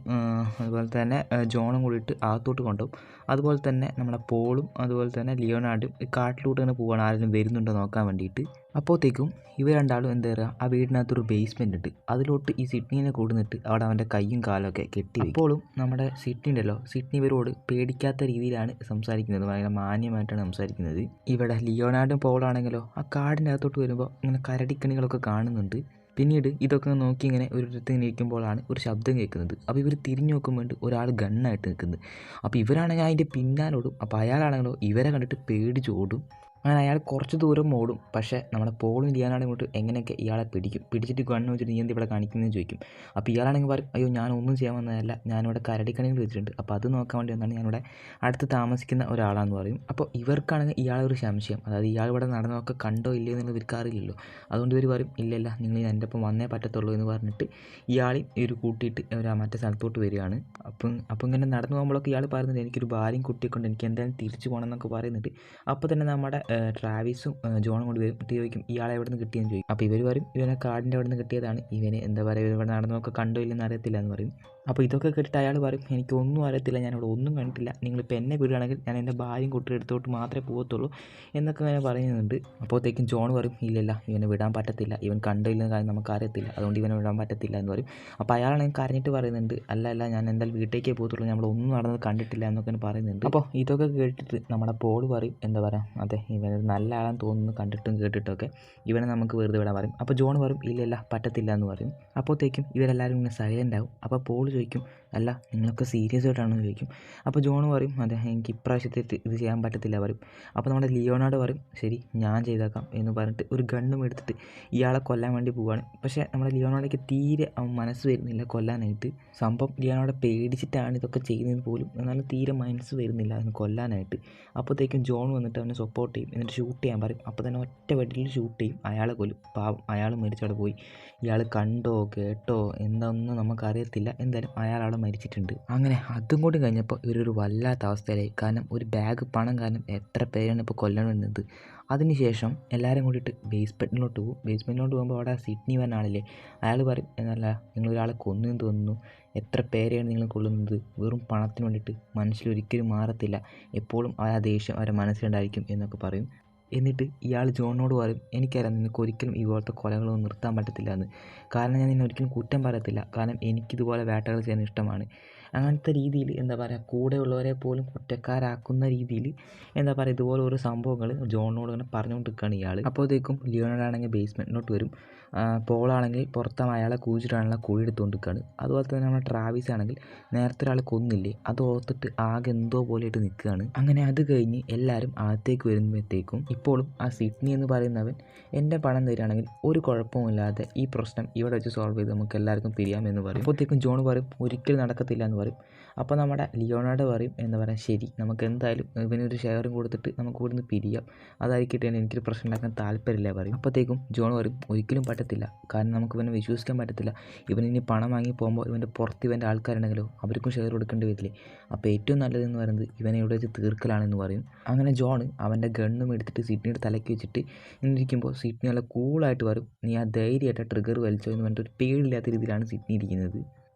അതുപോലെ തന്നെ ജോണും കൂടിയിട്ട് അകത്തോട്ട് കൊണ്ടുപോകും. അതുപോലെ തന്നെ നമ്മുടെ പോളും അതുപോലെ തന്നെ ലിയോണാർഡും ഈ കാട്ടിലോട്ട് ഇങ്ങനെ പോവുകയാണ്, ആരെങ്കിലും വരുന്നുണ്ടോ നോക്കാൻ വേണ്ടിയിട്ട്. അപ്പോഴത്തേക്കും ഇവർ രണ്ടാളും എന്താ പറയുക, ആ വീടിനകത്തൊരു ബേസ്മെൻ്റ് ഉണ്ട്, അതിലോട്ട് ഈ സിഡ്നീനെ കൂടുന്നിട്ട് അവിടെ അവൻ്റെ കൈയും കാലൊക്കെ കെട്ടി. അപ്പോഴും നമ്മുടെ സിഡ്നി ഉണ്ടല്ലോ, സിഡ്നി ഇവരോട് പേടിക്കാത്ത രീതിയിലാണ് സംസാരിക്കുന്നത്, ഭയങ്കര മാന്യമായിട്ടാണ് സംസാരിക്കുന്നത്. ഇവിടെ ലിയോണാർഡും പോളാണെങ്കിലോ ആ കാടിൻ്റെ അകത്തോട്ട് വരുമ്പോൾ ഇങ്ങനെ കരടിക്കണികളൊക്കെ കാണുന്നുണ്ട്. പിന്നീട് ഇതൊക്കെ നോക്കി ഇങ്ങനെ ഒരിടത്ത് ഇരിക്കുമ്പോഴാണ് ഒരു ശബ്ദം കേൾക്കുന്നത്. അപ്പോൾ ഇവർ തിരിഞ്ഞു നോക്കുമ്പോൾ ഒരാൾ ഗണ്ണായിട്ട് നിൽക്കുന്നത്. അപ്പോൾ ഇവരാണെങ്കിൽ അതിൻ്റെ പിന്നാലോടും. അപ്പോൾ അയാളാണെങ്കിലോ ഇവരെ കണ്ടിട്ട് പേടിച്ചോടും. അങ്ങനെ അയാൾ കുറച്ച് ദൂരം ഓടും. പക്ഷേ നമ്മുടെ പോളും ലിയാനാണെങ്കിൽ ഇങ്ങോട്ട് എങ്ങനെയൊക്കെ ഇയാളെ പിടിച്ചിട്ട് ഗണ്ണ് വെച്ചിട്ട് നീ എന്ത് ഇവിടെ കാണിക്കുന്നതെന്ന് ചോദിക്കും. അപ്പോൾ ഇയാളാണെങ്കിൽ പറയും, അയ്യോ ഞാനൊന്നും ചെയ്യാൻ വന്നതല്ല, ഞാനിവിടെ കരടിക്കണികൾ വെച്ചിട്ടുണ്ട്, അപ്പോൾ അത് നോക്കാൻ വേണ്ടി വന്നാണ്, ഞാനിവിടെ അടുത്ത് താമസിക്കുന്ന ഒരാളാണെന്ന് പറയും. അപ്പോൾ ഇവർക്കാണെങ്കിൽ ഇയാളെ ഒരു സംശയം, അതായത് ഇയാൾ ഇവിടെ നടന്നതൊക്കെ കണ്ടോ ഇല്ലയോ എന്നുള്ളത് ഇവർക്ക് അറിയില്ലല്ലോ. അതുകൊണ്ട് ഇവർ പറയും, ഇല്ലല്ല നിങ്ങൾ എൻ്റെ ഒപ്പം വന്നേ പറ്റത്തുള്ളൂ എന്ന് പറഞ്ഞിട്ട് ഇയാളെയും ഇവർ കൂട്ടിയിട്ട് മറ്റേ സ്ഥലത്തോട്ട് വരികയാണ്. അപ്പം ഇങ്ങനെ നടന്നു പോകുമ്പോഴൊക്കെ ഇയാൾ പറയുന്നത്, എനിക്കൊരു ഭാര്യയും കുട്ടിയൊക്കെ ഉണ്ട്, എനിക്ക് എന്തായാലും തിരിച്ചു പോകണം എന്നൊക്കെ പറയുന്നുണ്ട്. അപ്പോൾ തന്നെ നമ്മുടെ ട്രാവിസും ജോണും കൊണ്ട് വരും. ചോദിക്കും ഇയാളെ എവിടെ നിന്ന് കിട്ടിയെന്ന് ചോദിക്കും. അപ്പോൾ ഇവർ പറയും, ഇവനെ കാടിൻ്റെ അവിടെ നിന്ന് കിട്ടിയതാണ്, ഇവന് എന്താ പറയുക ഇവിടെ നടന്നൊക്കെ കണ്ടോ ഇല്ലെന്ന് അറിയത്തില്ല എന്ന് പറയും. അപ്പോൾ ഇതൊക്കെ കേട്ടിട്ട് അയാൾ പറയും, എനിക്കൊന്നും അറിയത്തില്ല, ഞാനിവിടെ ഒന്നും കണ്ടിട്ടില്ല, നിങ്ങളിപ്പോൾ എന്നെ വിടുകയാണെങ്കിൽ ഞാൻ എൻ്റെ ഭാര്യയും കുട്ടിയുടെ അടുത്തോട്ട് മാത്രമേ പോകത്തുള്ളൂ എന്നൊക്കെ ഇങ്ങനെ പറയുന്നുണ്ട്. അപ്പോഴത്തേക്കും ജോൺ പറയും, ഇല്ലല്ല ഇവനെ വിടാൻ പറ്റത്തില്ല, ഇവൻ കണ്ടോ ഇല്ലെന്ന കാര്യം നമുക്കറിയത്തില്ല, അതുകൊണ്ട് ഇവനെ വിടാൻ പറ്റത്തില്ല എന്ന് പറയും. അപ്പോൾ അയാളാണെങ്കിൽ കരഞ്ഞിട്ട് പറയുന്നുണ്ട്, അല്ല ഞാൻ എന്തായാലും വീട്ടിലേക്കേ പോകത്തുള്ളൂ, നമ്മളൊന്നും നടന്നത് കണ്ടിട്ടില്ല എന്നൊക്കെ പറയുന്നുണ്ട്. അപ്പോൾ ഇതൊക്കെ കേട്ടിട്ട് നമ്മുടെ പോൾ പറയും, എന്താ പറയുക, അതെ ഇവൻ നല്ല ആളാന്ന് തോന്നുന്നു കണ്ടിട്ടും കേട്ടിട്ടൊക്കെ, ഇവനെ നമുക്ക് വെറുതെ വിടാൻ പറയും. അപ്പോൾ ജോൺ പറയും, ഇല്ലല്ല പറ്റത്തില്ല എന്ന് പറയും. അപ്പോഴത്തേക്കും ഇവരെല്ലാവരും ഇങ്ങനെ സൈലൻ്റ് ആവും. അപ്പോൾ പോൾ ചോദിക്കും, അല്ല നിങ്ങളൊക്കെ സീരിയസ് ആയിട്ടാണെന്ന് ചോദിക്കും. അപ്പോൾ ജോൺ പറയും, അതെ എനിക്ക് ഇപ്രാവശ്യത്തെ ഇത് ചെയ്യാൻ പറ്റത്തില്ല പറയും. അപ്പോൾ നമ്മുടെ ലിയോണാർഡ് പറയും, ശരി ഞാൻ ചെയ്തേക്കാം എന്ന് പറഞ്ഞിട്ട് ഒരു ഗണ്ണും എടുത്തിട്ട് ഇയാളെ കൊല്ലാൻ വേണ്ടി പോവുകയാണ്. പക്ഷേ നമ്മുടെ ലിയോണാർഡയ്ക്ക് തീരെ മനസ്സ് വരുന്നില്ല കൊല്ലാനായിട്ട്. സംഭവം ലിയോണാർഡ് പേടിച്ചിട്ടാണ് ഇതൊക്കെ ചെയ്യുന്നതെന്ന് പോലും, എന്നാലും തീരെ മനസ്സ് വരുന്നില്ല അതിന് കൊല്ലാനായിട്ട്. അപ്പോഴത്തേക്കും ജോൺ വന്നിട്ട് അവനെ സപ്പോർട്ട് ചെയ്യും, എന്നിട്ട് ഷൂട്ട് ചെയ്യാൻ പറയും. അപ്പോൾ തന്നെ ഒറ്റ വെടിയിൽ ഷൂട്ട് ചെയ്യും, അയാളെ കൊല്ലും. പാവം അയാൾ മരിച്ചവിടെ പോയി. ഇയാൾ കണ്ടോ കേട്ടോ എന്താണെന്ന് നമുക്കറിയത്തില്ല, എന്തായാലും അയാളവിടെ മരിച്ചിട്ടുണ്ട്. അങ്ങനെ അതും കൂടി കഴിഞ്ഞപ്പോൾ ഇവരൊരു വല്ലാത്ത അവസ്ഥയിലായി. കാരണം ഒരു ബാഗ് പണം കാരണം എത്ര പേരാണ് ഇപ്പോൾ കൊല്ലണമെന്നത്. അതിനുശേഷം എല്ലാവരും കൂടിയിട്ട് ബേസ്മെൻറ്റിലോട്ട് പോകും. ബേസ്മെൻറ്റിലോട്ട് പോകുമ്പോൾ അവിടെ സിഡ്നി പറഞ്ഞ ആളില്ലേ, അയാൾ പറയും, എന്നല്ല നിങ്ങളൊരാളെ കൊന്നെന്ന് തോന്നുന്നു, എത്ര പേരെയാണ് നിങ്ങൾ കൊല്ലുന്നത്, വെറും പണത്തിന് വേണ്ടിയിട്ട്, മനസ്സിലൊരിക്കലും മാറത്തില്ല, എപ്പോഴും ആ ദേഷ്യം അവരുടെ മനസ്സിലുണ്ടായിരിക്കും എന്നൊക്കെ പറയും. എന്നിട്ട് ഇയാൾ ജോണിനോട് പറയും, എനിക്കറിയാം നിനക്ക് ഒരിക്കലും ഇതുപോലത്തെ കൊലകളൊന്നും നിർത്താൻ പറ്റത്തില്ല എന്ന്, കാരണം ഞാൻ നിന്നെ ഒരിക്കലും കുറ്റം പറയത്തില്ല, കാരണം എനിക്കിതുപോലെ വേട്ടകൾ ചെയ്യാൻ ഇഷ്ടമാണ്. അങ്ങനത്തെ രീതിയിൽ എന്താ പറയുക, കൂടെയുള്ളവരെ പോലും കുറ്റക്കാരാക്കുന്ന രീതിയിൽ എന്താ പറയുക ഇതുപോലെ ഓരോ സംഭവങ്ങൾ ജോണിനോട് ഇങ്ങനെ പറഞ്ഞുകൊണ്ടിരിക്കുകയാണ് ഇയാൾ. അപ്പോഴത്തേക്കും ലിയോണാർഡാണെങ്കിൽ ബേസ്മെൻറ്റിലോട്ട് വരും. പോളാണെങ്കിൽ പുറത്ത് അയാളെ കുഴിച്ചിട്ടാണല്ലോ കുഴി എടുത്തുകൊണ്ടിരിക്കുകയാണ്. അതുപോലെ തന്നെ നമ്മുടെ ട്രാവിസ് ആണെങ്കിൽ നേരത്തെ ഒരാൾ കൊന്നില്ലേ, അത് ഓർത്തിട്ട് ആകെ എന്തോ പോലെയായിട്ട് നിൽക്കുകയാണ്. അങ്ങനെ അത് കഴിഞ്ഞ് എല്ലാവരും അകത്തേക്ക് വരുമ്പോഴത്തേക്കും ഇപ്പോഴും ആ സിഡ്നി എന്ന് പറയുന്നവൻ എൻ്റെ പണം തരികയാണെങ്കിൽ ഒരു കുഴപ്പമില്ലാതെ ഈ പ്രശ്നം ഇവിടെ വെച്ച് സോൾവ് ചെയ്ത് നമുക്ക് എല്ലാവർക്കും പിരിയാമെന്ന് പറയും. അപ്പോഴത്തേക്കും ജോൺ പറയും, ഒരിക്കലും നടക്കത്തില്ല എന്ന് പറയും. അപ്പോൾ നമ്മുടെ ലിയോണാർഡ് പറയും, എന്താ പറയുക, ശരി നമുക്ക് എന്തായാലും ഇവനൊരു ഷെയറും കൊടുത്തിട്ട് നമുക്ക് ഇവിടുന്ന് പിരിയാം, അതായിരിക്കട്ടെ, എനിക്കൊരു പ്രശ്നം ഉണ്ടാക്കാൻ താല്പര്യമില്ല പറയും. അപ്പോഴത്തേക്കും ജോൺ പറയും, ഒരിക്കലും പറ്റത്തില്ല, കാരണം നമുക്ക് ഇവനെ വിശ്വസിക്കാൻ പറ്റത്തില്ല, ഇവനിനി പണം വാങ്ങി പോകുമ്പോൾ ഇവൻ്റെ പുറത്ത് ഇവൻ്റെ ആൾക്കാരുണ്ടെങ്കിലോ അവർക്കും ഷെയർ കൊടുക്കേണ്ടി വരില്ലേ, അപ്പോൾ ഏറ്റവും നല്ലതെന്ന് പറയുന്നത് ഇവനെ ഇവിടെ വെച്ച് തീർക്കലാണെന്ന് പറയും. അങ്ങനെ ജോൺ അവൻ്റെ ഗണ്ണും എടുത്തിട്ട് സിഡ്നിയുടെ തലയ്ക്ക് വെച്ചിട്ട് ഇരിക്കുമ്പോൾ സിഡ്നി നല്ല കൂളായിട്ട് വരും, നീ ആ ധൈര്യമായിട്ട് ട്രിഗർ വലിച്ചോ എന്ന് പറഞ്ഞിട്ട് ഒരു പേടിയില്ലാത്ത രീതിയിലാണ് സിഡ്നി ഇരിക്കുന്നത്.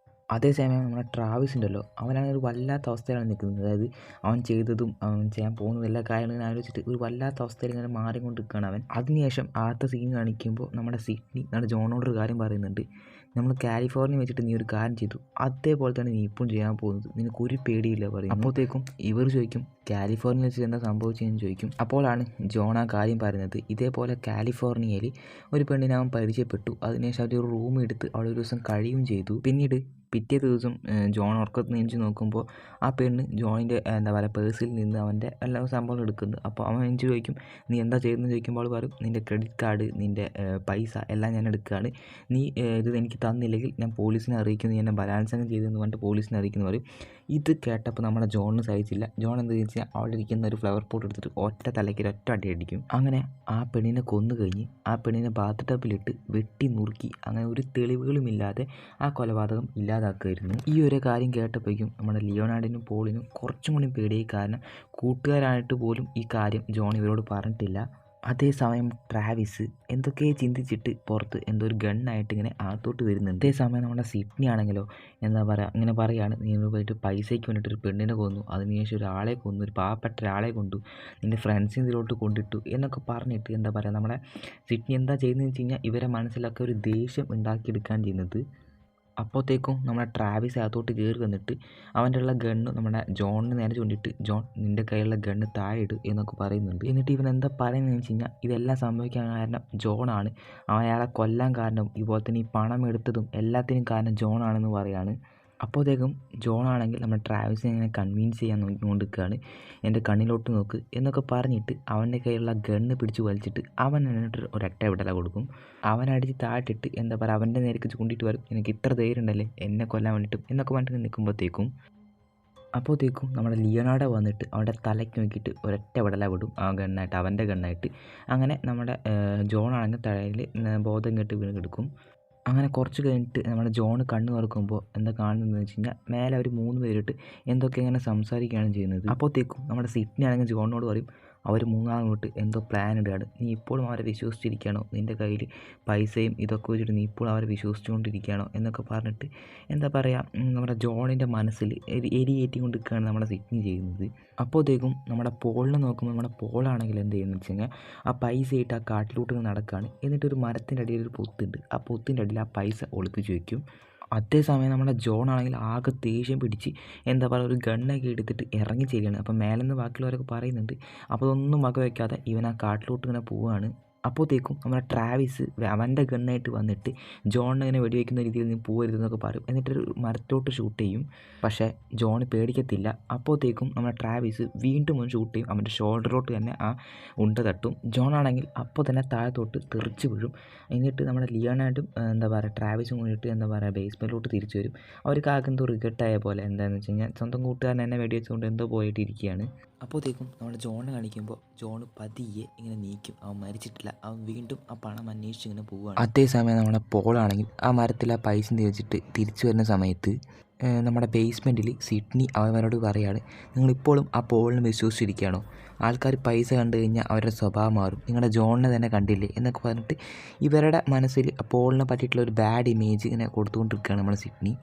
അതേസമയം നമ്മുടെ ട്രാവിസ് ഉണ്ടല്ലോ, അവനാണെങ്കിൽ ഒരു വല്ലാത്ത അവസ്ഥയിലാണ് നിൽക്കുന്നത്. അതായത് അവൻ ചെയ്തതും അവൻ ചെയ്യാൻ പോകുന്നതും എല്ലാ കാര്യങ്ങളും ആലോചിച്ചിട്ട് ഒരു വല്ലാത്ത അവസ്ഥയിൽ ഇങ്ങനെ മാറിക്കൊണ്ടിരിക്കുകയാണ് അവൻ. അതിനുശേഷം ആദ്യത്തെ സീൻ കാണിക്കുമ്പോൾ നമ്മുടെ സിഡ്നി നമ്മുടെ ജോണോടൊരു കാര്യം പറയുന്നുണ്ട്, നമ്മൾ കാലിഫോർണിയ വെച്ചിട്ട് നീ ഒരു കാര്യം ചെയ്തു, അതേപോലെ തന്നെ നീ ഇപ്പം ചെയ്യാൻ പോകുന്നത്, നിനക്കൊരു പേടിയില്ല പറയും. അപ്പോഴത്തേക്കും ഇവർ ചോദിക്കും, കാലിഫോർണിയ വെച്ചിട്ട് എന്താ സംഭവിച്ചതെന്ന് ചോദിക്കും. അപ്പോഴാണ് ജോൺ ആ കാര്യം പറയുന്നത്, ഇതേപോലെ കാലിഫോർണിയയിൽ ഒരു പെണ്ണിനെ അവൻ പരിചയപ്പെട്ടു, അതിനുശേഷം അവർ ഒരു റൂം എടുത്ത് അവിടെ ഒരു ദിവസം കഴിയുകയും ചെയ്തു. പിന്നീട് പിറ്റേ ദിവസം ജോൺ ഉറക്കത്ത് നീച്ച് നോക്കുമ്പോൾ ആ പെണ്ണ് ജോണിൻ്റെ എന്താ പറയുക പേഴ്സിൽ നിന്ന് അവൻ്റെ എല്ലാ സംഭവങ്ങളും എടുക്കുന്നത്. അപ്പോൾ അവൻ എനിക്ക് ചോദിക്കും, നീ എന്താ ചെയ്യുന്നത് ചോദിക്കുമ്പോൾ അവൾ പറയും, നിൻ്റെ ക്രെഡിറ്റ് കാർഡ്, നിൻ്റെ പൈസ എല്ലാം ഞാൻ എടുക്കുകയാണ്, നീ ഇത് എനിക്ക് തന്നില്ലെങ്കിൽ ഞാൻ പോലീസിനെ അറിയിക്കുന്നു, നീ എന്നെ ബലാത്സംഗം ചെയ്തെന്ന് പറഞ്ഞിട്ട് പോലീസിനെ അറിയിക്കുന്നു പറയും. ഇത് കേട്ടപ്പോൾ നമ്മുടെ ജോണിന് സഹിച്ചില്ല. ജോൺ എന്താ വെച്ചാൽ അവിടെ ഇരിക്കുന്ന ഒരു ഫ്ലവർ പോട്ട് എടുത്തിട്ട് ഒറ്റ തലയ്ക്ക് ഒറ്റ അടി അടിക്കും. അങ്ങനെ ആ പെണ്ണിനെ കൊന്നു കഴിഞ്ഞ് ആ പെണ്ണിനെ ബാത്ത് ടബിലിട്ട് വെട്ടി നുറുക്കി, അങ്ങനെ ഒരു തെളിവുകളുമില്ലാതെ ആ കൊലപാതകം ഇല്ലാതാക്കുമായിരുന്നു. ഈ ഒരു കാര്യം കേട്ടപ്പോഴേക്കും നമ്മുടെ ലിയോണാർഡിനും പോളിനും കുറച്ചും കൂടി പേടിയായി. കാരണം കൂട്ടുകാരായിട്ട് പോലും ഈ കാര്യം ജോൺ ഇവരോട് പറഞ്ഞിട്ടില്ല. അതേസമയം ട്രാവിസ് എന്തൊക്കെയോ ചിന്തിച്ചിട്ട് പുറത്ത് എന്തോ ഒരു ഗണ്ണായിട്ട് ഇങ്ങനെ അകത്തോട്ട് വരുന്നുണ്ട്. അതേസമയം നമ്മുടെ സിഡ്നി ആണെങ്കിലോ എന്താ പറയുക ഇങ്ങനെ പറയുകയാണ്, നീ പോയിട്ട് പൈസയ്ക്ക് വേണ്ടിയിട്ട് ഒരു പെണ്ണിനെ കൊന്നു, അതിനുശേഷം ഒരാളെ കൊന്നു, ഒരു പാവപ്പെട്ട ഒരാളെ കൊണ്ടു, നിൻ്റെ ഫ്രണ്ട്സിന് ഇതിലോട്ട് കൊണ്ടിട്ടു എന്നൊക്കെ പറഞ്ഞിട്ട് എന്താ പറയുക നമ്മുടെ സിഡ്നി എന്താ ചെയ്യുന്നതെന്ന് വെച്ച് കഴിഞ്ഞാൽ ഇവരെ മനസ്സിലൊക്കെ ഒരു ദേഷ്യം ഉണ്ടാക്കിയെടുക്കാൻ ചെയ്യുന്നത്. അപ്പോഴത്തേക്കും നമ്മുടെ ട്രാവിസ് അകത്തോട്ട് കയറി വന്നിട്ട് അവൻ്റെ ഉള്ള ഗണ്ണ് നമ്മുടെ ജോണിന് നേരെ ചൂണ്ടിയിട്ട്, ജോൺ നിൻ്റെ കയ്യിലുള്ള ഗണ്ണ് താഴെ ഇട് എന്നൊക്കെ പറയുന്നുണ്ട്. എന്നിട്ട് ഇവൻ എന്താ പറയുന്നതെന്ന് വെച്ച് കഴിഞ്ഞാൽ ഇതെല്ലാം സംഭവിക്കാൻ കാരണം ജോണാണ്, അയാളെ കൊല്ലാൻ കാരണം ഇതുപോലെ തന്നെ ഈ പണം എടുത്തതും എല്ലാത്തിനും കാരണം ജോണാണെന്ന് പറയാണ്. അപ്പോഴത്തേക്കും ജോണാണെങ്കിൽ നമ്മുടെ ട്രാവിസിനെ ഇങ്ങനെ കൺവിൻസ് ചെയ്യാൻ നോക്കിക്കൊണ്ടിരിക്കുകയാണ്. എൻ്റെ കണ്ണിലോട്ട് നോക്ക് എന്നൊക്കെ പറഞ്ഞിട്ട് അവൻ്റെ കയ്യിലുള്ള ഗണ്ണ് പിടിച്ച് വലിച്ചിട്ട് അവൻ എന്നിട്ട് ഒരൊറ്റ വിടല കൊടുക്കും. അവനടിച്ച് താഴ്ത്തിട്ട് എന്താ പറയുക അവൻ്റെ നേരേക്ക് ചൂണ്ടിയിട്ട് വരും, എനിക്ക് ഇത്ര ധൈര്യം ഉണ്ടല്ലേ എന്നെ കൊല്ലാൻ വേണ്ടിയിട്ടും എന്നൊക്കെ പറഞ്ഞിട്ട് അപ്പോഴത്തേക്കും നമ്മുടെ ലിയോണാർഡോ വന്നിട്ട് അവൻ്റെ തലയ്ക്ക് നോക്കിയിട്ട് ഒരൊറ്റ വിടല വിടും ആ ഗണ്ണായിട്ട്, അവൻ്റെ ഗണ്ണായിട്ട്. അങ്ങനെ നമ്മുടെ ജോണാണെങ്കിൽ തലയിൽ ബോധം കെട്ട് വീണ് കിടക്കും. അങ്ങനെ കുറച്ച് കഴിഞ്ഞിട്ട് നമ്മുടെ ജോൺ കണ്ണ് തുറക്കുമ്പോൾ എന്താ കാണുന്നതെന്ന് വെച്ച് കഴിഞ്ഞാൽ മേലെ അവർ 3 പേരിട്ട് എന്തൊക്കെ ഇങ്ങനെ സംസാരിക്കുകയാണ് ചെയ്യുന്നത്. അപ്പോഴത്തേക്കും നമ്മുടെ സിഡ്നി ആണെങ്കിൽ ജോണിനോട് പറയും, അവർ 3 കൂട്ട് എന്തോ പ്ലാൻ ഇടുകയാണ്, നീ ഇപ്പോഴും അവരെ വിശ്വസിച്ചിരിക്കുകയാണോ, നിൻ്റെ കയ്യിൽ പൈസയും ഇതൊക്കെ വെച്ചിട്ട് നീ ഇപ്പോഴും അവരെ വിശ്വസിച്ചുകൊണ്ടിരിക്കുകയാണോ എന്നൊക്കെ പറഞ്ഞിട്ട് എന്താ പറയുക നമ്മുടെ ജോണിൻ്റെ മനസ്സിൽ എരിയേറ്റിക്കൊണ്ടിരിക്കുകയാണ് നമ്മുടെ സിഡ്നി ചെയ്യുന്നത്. അപ്പോഴത്തേക്കും നമ്മുടെ പോളിനെ നോക്കുമ്പോൾ നമ്മുടെ പോളാണെങ്കിൽ എന്ത് ചെയ്യുന്നത് വെച്ച് കഴിഞ്ഞാൽ ആ പൈസ ഇട്ട് ആ കാട്ടിലോട്ട് നടക്കുകയാണ്. എന്നിട്ടൊരു മരത്തിൻ്റെ അടിയിൽ ഒരു പൊത്തുണ്ട്, ആ പൊത്തിൻ്റെ അടിയിൽ ആ പൈസ ഒളിപ്പിച്ച് വയ്ക്കും. അതേസമയം നമ്മുടെ ജോൺ ആണെങ്കിൽ ആകെ ദേഷ്യം പിടിച്ച് എന്താ പറയുക ഒരു ഗണ്ണൊക്കെ എടുത്തിട്ട് ഇറങ്ങി ചെല്ലുകയാണ്. അപ്പം മേലെ നിന്ന് ബാക്കിയുള്ളവരൊക്കെ പറയുന്നുണ്ട്. അപ്പോൾ അതൊന്നും വക വയ്ക്കാതെ ഇവൻ ആ കാട്ടിലോട്ട് ഇങ്ങനെ പോവുകയാണ്. അപ്പോഴത്തേക്കും നമ്മുടെ ട്രാവിസ് അവൻ്റെ ഗണ്ണായിട്ട് വന്നിട്ട് ജോണിനെ ഇങ്ങനെ വെടിവെക്കുന്ന രീതിയിൽ നീ പോകരുതെന്നൊക്കെ പറയും. എന്നിട്ടൊരു മരത്തോട്ട് ഷൂട്ട് ചെയ്യും. പക്ഷേ ജോൺ പേടിക്കത്തില്ല. അപ്പോഴത്തേക്കും നമ്മുടെ ട്രാവിസ് വീണ്ടും ഒന്ന് ഷൂട്ട് ചെയ്യും, അവൻ്റെ ഷോൾഡറിലോട്ട് തന്നെ ആ ഉണ്ട തട്ടും. ജോൺ ആണെങ്കിൽ അപ്പോൾ തന്നെ താഴത്തോട്ട് തെറിച്ച് വീഴും. എന്നിട്ട് നമ്മുടെ ലിയോണാർഡും എന്താ പറയുക ട്രാവിസും കൂടിയിട്ട് എന്താ പറയുക ബേസ്മെൻറ്റിലോട്ട് തിരിച്ചു വരും. അവർക്ക് ആകെ എന്തോ റിഗ്രറ്റായ പോലെ, എന്താണെന്ന് വെച്ച് കഴിഞ്ഞാൽ സ്വന്തം കൂട്ടുകാരൻ എന്നെ വെടിവെച്ചുകൊണ്ട് എന്തോ പോയിട്ടിരിക്കുകയാണ്. അപ്പോഴത്തേക്കും നമ്മുടെ ജോണിനെ കാണിക്കുമ്പോൾ ജോൺ പതിയെ ഇങ്ങനെ നീക്കും, അവൻ മരിച്ചിട്ടില്ല, അവൻ വീണ്ടും ആ പണം അന്വേഷിച്ച് ഇങ്ങനെ പോവുകയാണ്. അതേസമയം നമ്മുടെ പോളാണെങ്കിൽ ആ മരത്തിൽ ആ പൈസ തിരിച്ചിട്ട് തിരിച്ചു വരുന്ന സമയത്ത് നമ്മുടെ ബേസ്മെൻറ്റിൽ സിഡ്നി അവന്മാരോട് പറയാണ്, നിങ്ങളിപ്പോഴും ആ പോളിനെ വിശ്വസിച്ചിരിക്കുകയാണോ, ആൾക്കാർ പൈസ കണ്ടു കഴിഞ്ഞാൽ അവരുടെ സ്വഭാവം മാറും, നിങ്ങളുടെ ജോണിനെ തന്നെ കണ്ടില്ലേ എന്നൊക്കെ പറഞ്ഞിട്ട് ഇവരുടെ മനസ്സിൽ പോളിനെ പറ്റിയിട്ടുള്ള ഒരു ബാഡ് ഇമേജ് ഇങ്ങനെ കൊടുത്തുകൊണ്ടിരിക്കുകയാണ് നമ്മുടെ സിഡ്നി.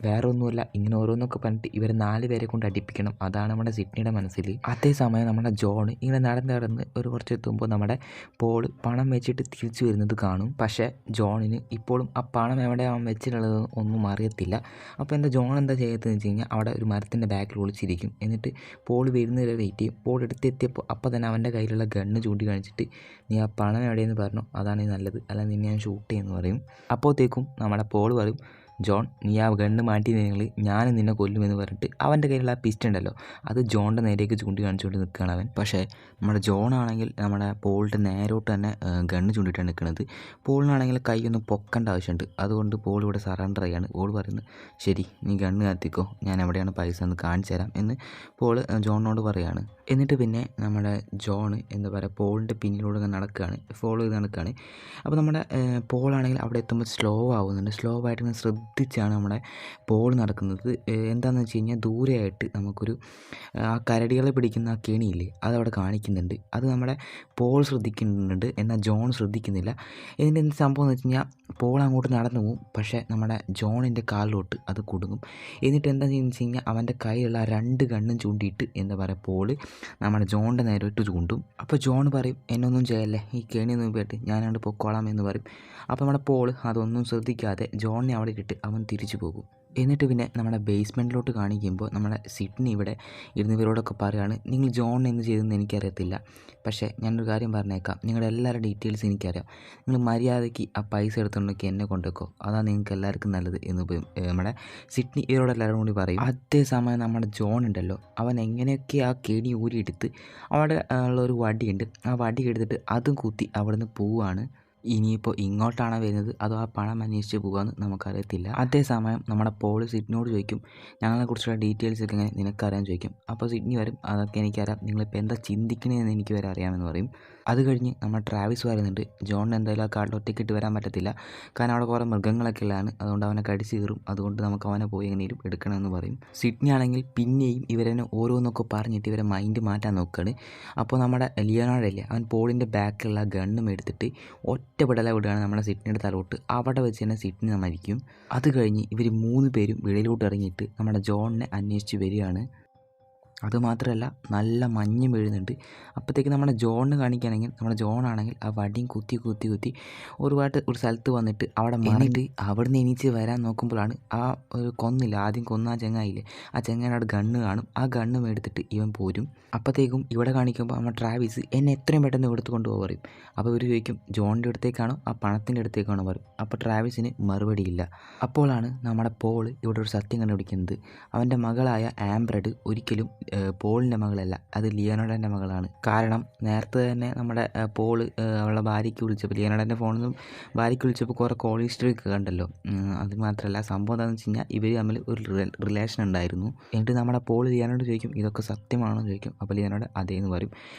വേറെ ഒന്നുമല്ല, ഇങ്ങനെ ഓരോന്നൊക്കെ പറഞ്ഞിട്ട് ഇവരെ 4 പേരെ കൊണ്ട് അടിപ്പിക്കണം, അതാണ് നമ്മുടെ സിഡ്നിയുടെ മനസ്സിൽ. അതേസമയം നമ്മുടെ ജോൺ ഇങ്ങനെ നടന്ന് ഒരു കുറച്ച് എത്തുമ്പോൾ നമ്മുടെ പോൾ പണം വെച്ചിട്ട് തിരിച്ചു വരുന്നത് കാണും. പക്ഷേ ജോണിന് ഇപ്പോഴും ആ പണം എവിടെ അവൻ വെച്ചിട്ടുള്ളത് ഒന്നും അറിയത്തില്ല. അപ്പോൾ എന്താ ജോൺ എന്താ ചെയ്തതെന്ന് വെച്ച് കഴിഞ്ഞാൽ അവിടെ ഒരു മരത്തിൻ്റെ ബാക്കിൽ ഒളിച്ചിരിക്കും. എന്നിട്ട് പോൾ വരുന്നവരെ വെയിറ്റ് ചെയ്യും. പോൾ എടുത്തെത്തിയപ്പോൾ അപ്പോൾ തന്നെ അവൻ്റെ കയ്യിലുള്ള ഗണ്ണ് ചൂണ്ടി കാണിച്ചിട്ട്, നീ ആ പണം എവിടെയെന്ന് പറഞ്ഞു, അതാണ് നല്ലത്, അല്ല നിന്നെ ഞാൻ ഷൂട്ട് ചെയ്യുമെന്ന് പറയും. അപ്പോഴത്തേക്കും നമ്മുടെ പോൾ പറയും, ജോൺ നീ ആ ഗണ്ണ് മാറ്റിയിരുന്നെങ്കിൽ ഞാൻ നിന്നെ കൊല്ലുമെന്ന് പറഞ്ഞിട്ട് അവൻ്റെ കയ്യിലുള്ള ആ പിസ്റ്റൾ ഉണ്ടല്ലോ അത് ജോണിൻ്റെ നേരേക്ക് ചൂണ്ടി കാണിച്ചുകൊണ്ട് നിൽക്കുകയാണ് അവൻ. പക്ഷേ നമ്മുടെ ജോൺ ആണെങ്കിൽ നമ്മുടെ പോളിൻ്റെ നേരോട്ട് തന്നെ ഗണ്ണ് ചൂണ്ടിയിട്ടാണ് നിൽക്കുന്നത്. പോളിനാണെങ്കിൽ കൈ ഒന്ന് പൊക്കേണ്ട ആവശ്യമുണ്ട്, അതുകൊണ്ട് പോൾ ഇവിടെ സറണ്ടർ ചെയ്യാണ്. പോൾ പറയുന്നത്, ശരി നീ ഗണ്ണ് കത്തിക്കോ, ഞാൻ എവിടെയാണ് പൈസ എന്ന് കാണിച്ചു തരാം എന്ന് പോൾ ജോണിനോട് പറയുകയാണ്. എന്നിട്ട് പിന്നെ നമ്മുടെ ജോൺ എന്താ പറയുക പോളിൻ്റെ പിന്നിലൂടെ നടക്കുകയാണ്, ഫോളോ ചെയ്ത് നടക്കുകയാണ്. അപ്പോൾ നമ്മുടെ പോളാണെങ്കിൽ അവിടെ എത്തുമ്പോൾ സ്ലോ ആവുന്നുണ്ട്. സ്ലോ ആയിട്ട് ഇങ്ങനെ ശ്രദ്ധിച്ചാണ് നമ്മുടെ പോൾ നടക്കുന്നത്. എന്താണെന്ന് വെച്ച് കഴിഞ്ഞാൽ ദൂരെയായിട്ട് നമുക്കൊരു ആ കരടികളെ പിടിക്കുന്ന ആ കെണിയില്ലേ അതവിടെ കാണിക്കുന്നുണ്ട്. അത് നമ്മുടെ പോൾ ശ്രദ്ധിക്കുന്നുണ്ട്, എന്നാൽ ജോൺ ശ്രദ്ധിക്കുന്നില്ല. ഇതിൻ്റെ എന്ത് സംഭവം എന്ന് വെച്ച് കഴിഞ്ഞാൽ പോൾ അങ്ങോട്ട് നടന്നു പോകും, പക്ഷേ നമ്മുടെ ജോണിൻ്റെ കാലിലോട്ട് അത് കുടുങ്ങും. എന്നിട്ട് എന്താ ചെയ്യുന്നത് വെച്ച് കഴിഞ്ഞാൽ അവൻ്റെ കയ്യിലുള്ള 2 ഗണ്ണും ചൂണ്ടിയിട്ട് എന്താ പറയുക പോൾ നമ്മുടെ ജോണിൻ്റെ നേരോട്ട് ചൂണ്ടും. അപ്പോൾ ജോൺ പറയും, എന്നൊന്നും ചെയ്യല്ലേ, ഈ കെണിയൊന്നും പോയിട്ട് ഞാനങ്ങോട്ട് പൊക്കോളാം എന്ന് പറയും. അപ്പോൾ നമ്മുടെ പോൾ അതൊന്നും ശ്രദ്ധിക്കാതെ ജോണിനെ അവിടെ ഇട്ടിട്ട് അവൻ തിരിച്ചു പോകും. എന്നിട്ട് പിന്നെ നമ്മുടെ ബേസ്മെൻറ്റിലോട്ട് കാണിക്കുമ്പോൾ നമ്മുടെ സിഡ്നി ഇവിടെ ഇരുന്നവരോടൊക്കെ പറയുകയാണ്, നിങ്ങൾ ജോൺ എന്ത് ചെയ്തെന്ന് എനിക്കറിയത്തില്ല, പക്ഷേ ഞാനൊരു കാര്യം പറഞ്ഞേക്കാം, നിങ്ങളുടെ എല്ലാവരുടെ ഡീറ്റെയിൽസ് എനിക്കറിയാം, നിങ്ങൾ മര്യാദയ്ക്ക് ആ പൈസ എടുത്തുകൊണ്ടൊക്കെ എന്നെ കൊണ്ടുവെക്കോ, അതാണ് നിങ്ങൾക്ക് എല്ലാവർക്കും നല്ലത് എന്ന് നമ്മുടെ സിഡ്നി ഇവരോടെല്ലാവരും കൂടി പറയും. അതേസമയം നമ്മുടെ ജോൺ ഉണ്ടല്ലോ അവൻ എങ്ങനെയൊക്കെ ആ കെണി ഊരിയെടുത്ത് അവിടെ ഉള്ളൊരു വടിയുണ്ട്, ആ വടി എടുത്തിട്ട് അതും കുത്തി അവിടെ നിന്ന് പോവുകയാണ്. ഇനിയിപ്പോൾ ഇങ്ങോട്ടാണോ വരുന്നത് അതോ ആ പണം അന്വേഷിച്ച് പോകാമെന്ന് നമുക്കറിയത്തില്ല. അതേസമയം നമ്മുടെ പോൾ സിഡ്നിയോട് ചോദിക്കും, ഞങ്ങളെക്കുറിച്ചുള്ള ഡീറ്റെയിൽസൊക്കെ എങ്ങനെ നിനക്കറിയാൻ ചോദിക്കും. അപ്പോൾ സിഡ്നി വരും, അതൊക്കെ എനിക്കറിയാം, നിങ്ങളിപ്പോൾ എന്താ ചിന്തിക്കണതെന്ന് എനിക്ക് വരെ അറിയാമെന്ന് പറയും. അത് കഴിഞ്ഞ് നമ്മൾ ട്രാവിസ് പറയുന്നുണ്ട് ജോണിന് എന്തായാലും ആ കാട്ടിൽ ഒറ്റയ്ക്കിട്ട് വരാൻ പറ്റത്തില്ല, കാരണം അവിടെ കുറേ മൃഗങ്ങളൊക്കെ ഉള്ളതാണ്, അതുകൊണ്ട് അവനെ കടിച്ച് കീറും, അതുകൊണ്ട് നമുക്ക് അവനെ പോയി എങ്ങനെയും എടുക്കണമെന്ന് പറയും. സിഡ്നി ആണെങ്കിൽ പിന്നെയും ഇവരെന്നെ ഓരോന്നൊക്കെ പറഞ്ഞിട്ട് ഇവരെ മൈൻഡ് മാറ്റാൻ നോക്കുകയാണ്. അപ്പോൾ നമ്മുടെ ലിയോനാർഡോ ഇല്ലേ, അവൻ പോളിൻ്റെ ബാക്കിലുള്ള ഗണ്ണും എടുത്തിട്ട് ഒറ്റപ്പെടല വിടുകയാണ് നമ്മുടെ സിഡ്നിയുടെ തലോട്ട്. അവിടെ വെച്ച് തന്നെ സിഡ്നി മരിക്കും. അത് കഴിഞ്ഞ് ഇവർ 3 പേരും വെളിയിലോട്ട് ഇറങ്ങിയിട്ട് നമ്മുടെ ജോണിനെ അന്വേഷിച്ച് വരികയാണ്. അതുമാത്രമല്ല നല്ല മഞ്ഞും വീഴുന്നുണ്ട്. അപ്പോഴത്തേക്ക് നമ്മുടെ ജോണിന് കാണിക്കുകയാണെങ്കിൽ നമ്മുടെ ജോണാണെങ്കിൽ ആ വടിയും കുത്തി ഒരുപാട് ഒരു സ്ഥലത്ത് വന്നിട്ട് അവിടെ മറിഞ്ഞിട്ട് അവിടുന്ന് എണീച്ച് വരാൻ നോക്കുമ്പോഴാണ് ആ ഒരു കൊന്നില്ല, ആദ്യം കൊന്ന ആ ചെങ്ങായില്ലേ, ആ ചെങ്ങായിയുടെ ഗണ്ണ് കാണും. ആ ഗണ്ണും എടുത്തിട്ട് ഇവൻ പോരും. അപ്പോഴത്തേക്കും ഇവിടെ കാണിക്കുമ്പോൾ നമ്മുടെ ട്രാവിസ് എന്നെ എത്രയും പെട്ടെന്ന് എടുത്ത് കൊണ്ടുപോകാൻ പറയും. അപ്പോൾ ഇവർ ചോദിക്കും ജോണിൻ്റെ അടുത്തേക്കാണോ ആ പണത്തിൻ്റെ അടുത്തേക്കാണോ പറയും. അപ്പോൾ ട്രാവിസിന് മറുപടിയില്ല. അപ്പോഴാണ് നമ്മുടെ പോൾ ഇവിടെ ഒരു സത്യം കണ്ടുപിടിക്കുന്നത്. അവൻ്റെ മകളായ ആംബ്രഡ് ഒരിക്കലും പോളിൻ്റെ മകളല്ല, അത് ലിയോനാർഡോൻ്റെ മകളാണ്. കാരണം നേരത്തെ തന്നെ നമ്മുടെ പോള് അവളുടെ ഭാര്യയ്ക്ക് വിളിച്ചപ്പോൾ, ലിയോനാർഡോൻ്റെ ഫോണിൽ നിന്നും ഭാര്യയ്ക്ക് വിളിച്ചപ്പോൾ കുറേ കോൾ ഹിസ്റ്ററി ഒക്കെ കണ്ടല്ലോ. അത് മാത്രമല്ല സംഭവം എന്താണെന്ന് വെച്ച് കഴിഞ്ഞാൽ ഇവർ തമ്മിൽ ഒരു റിലേഷൻ ഉണ്ടായിരുന്നു. എന്നിട്ട് നമ്മുടെ പോൾ ലിയോനാർഡോട് ചോദിക്കും ഇതൊക്കെ സത്യമാണോ എന്ന് ചോദിക്കും. അപ്പോൾ ലിയോനാർഡോ അതേന്ന് പറയും.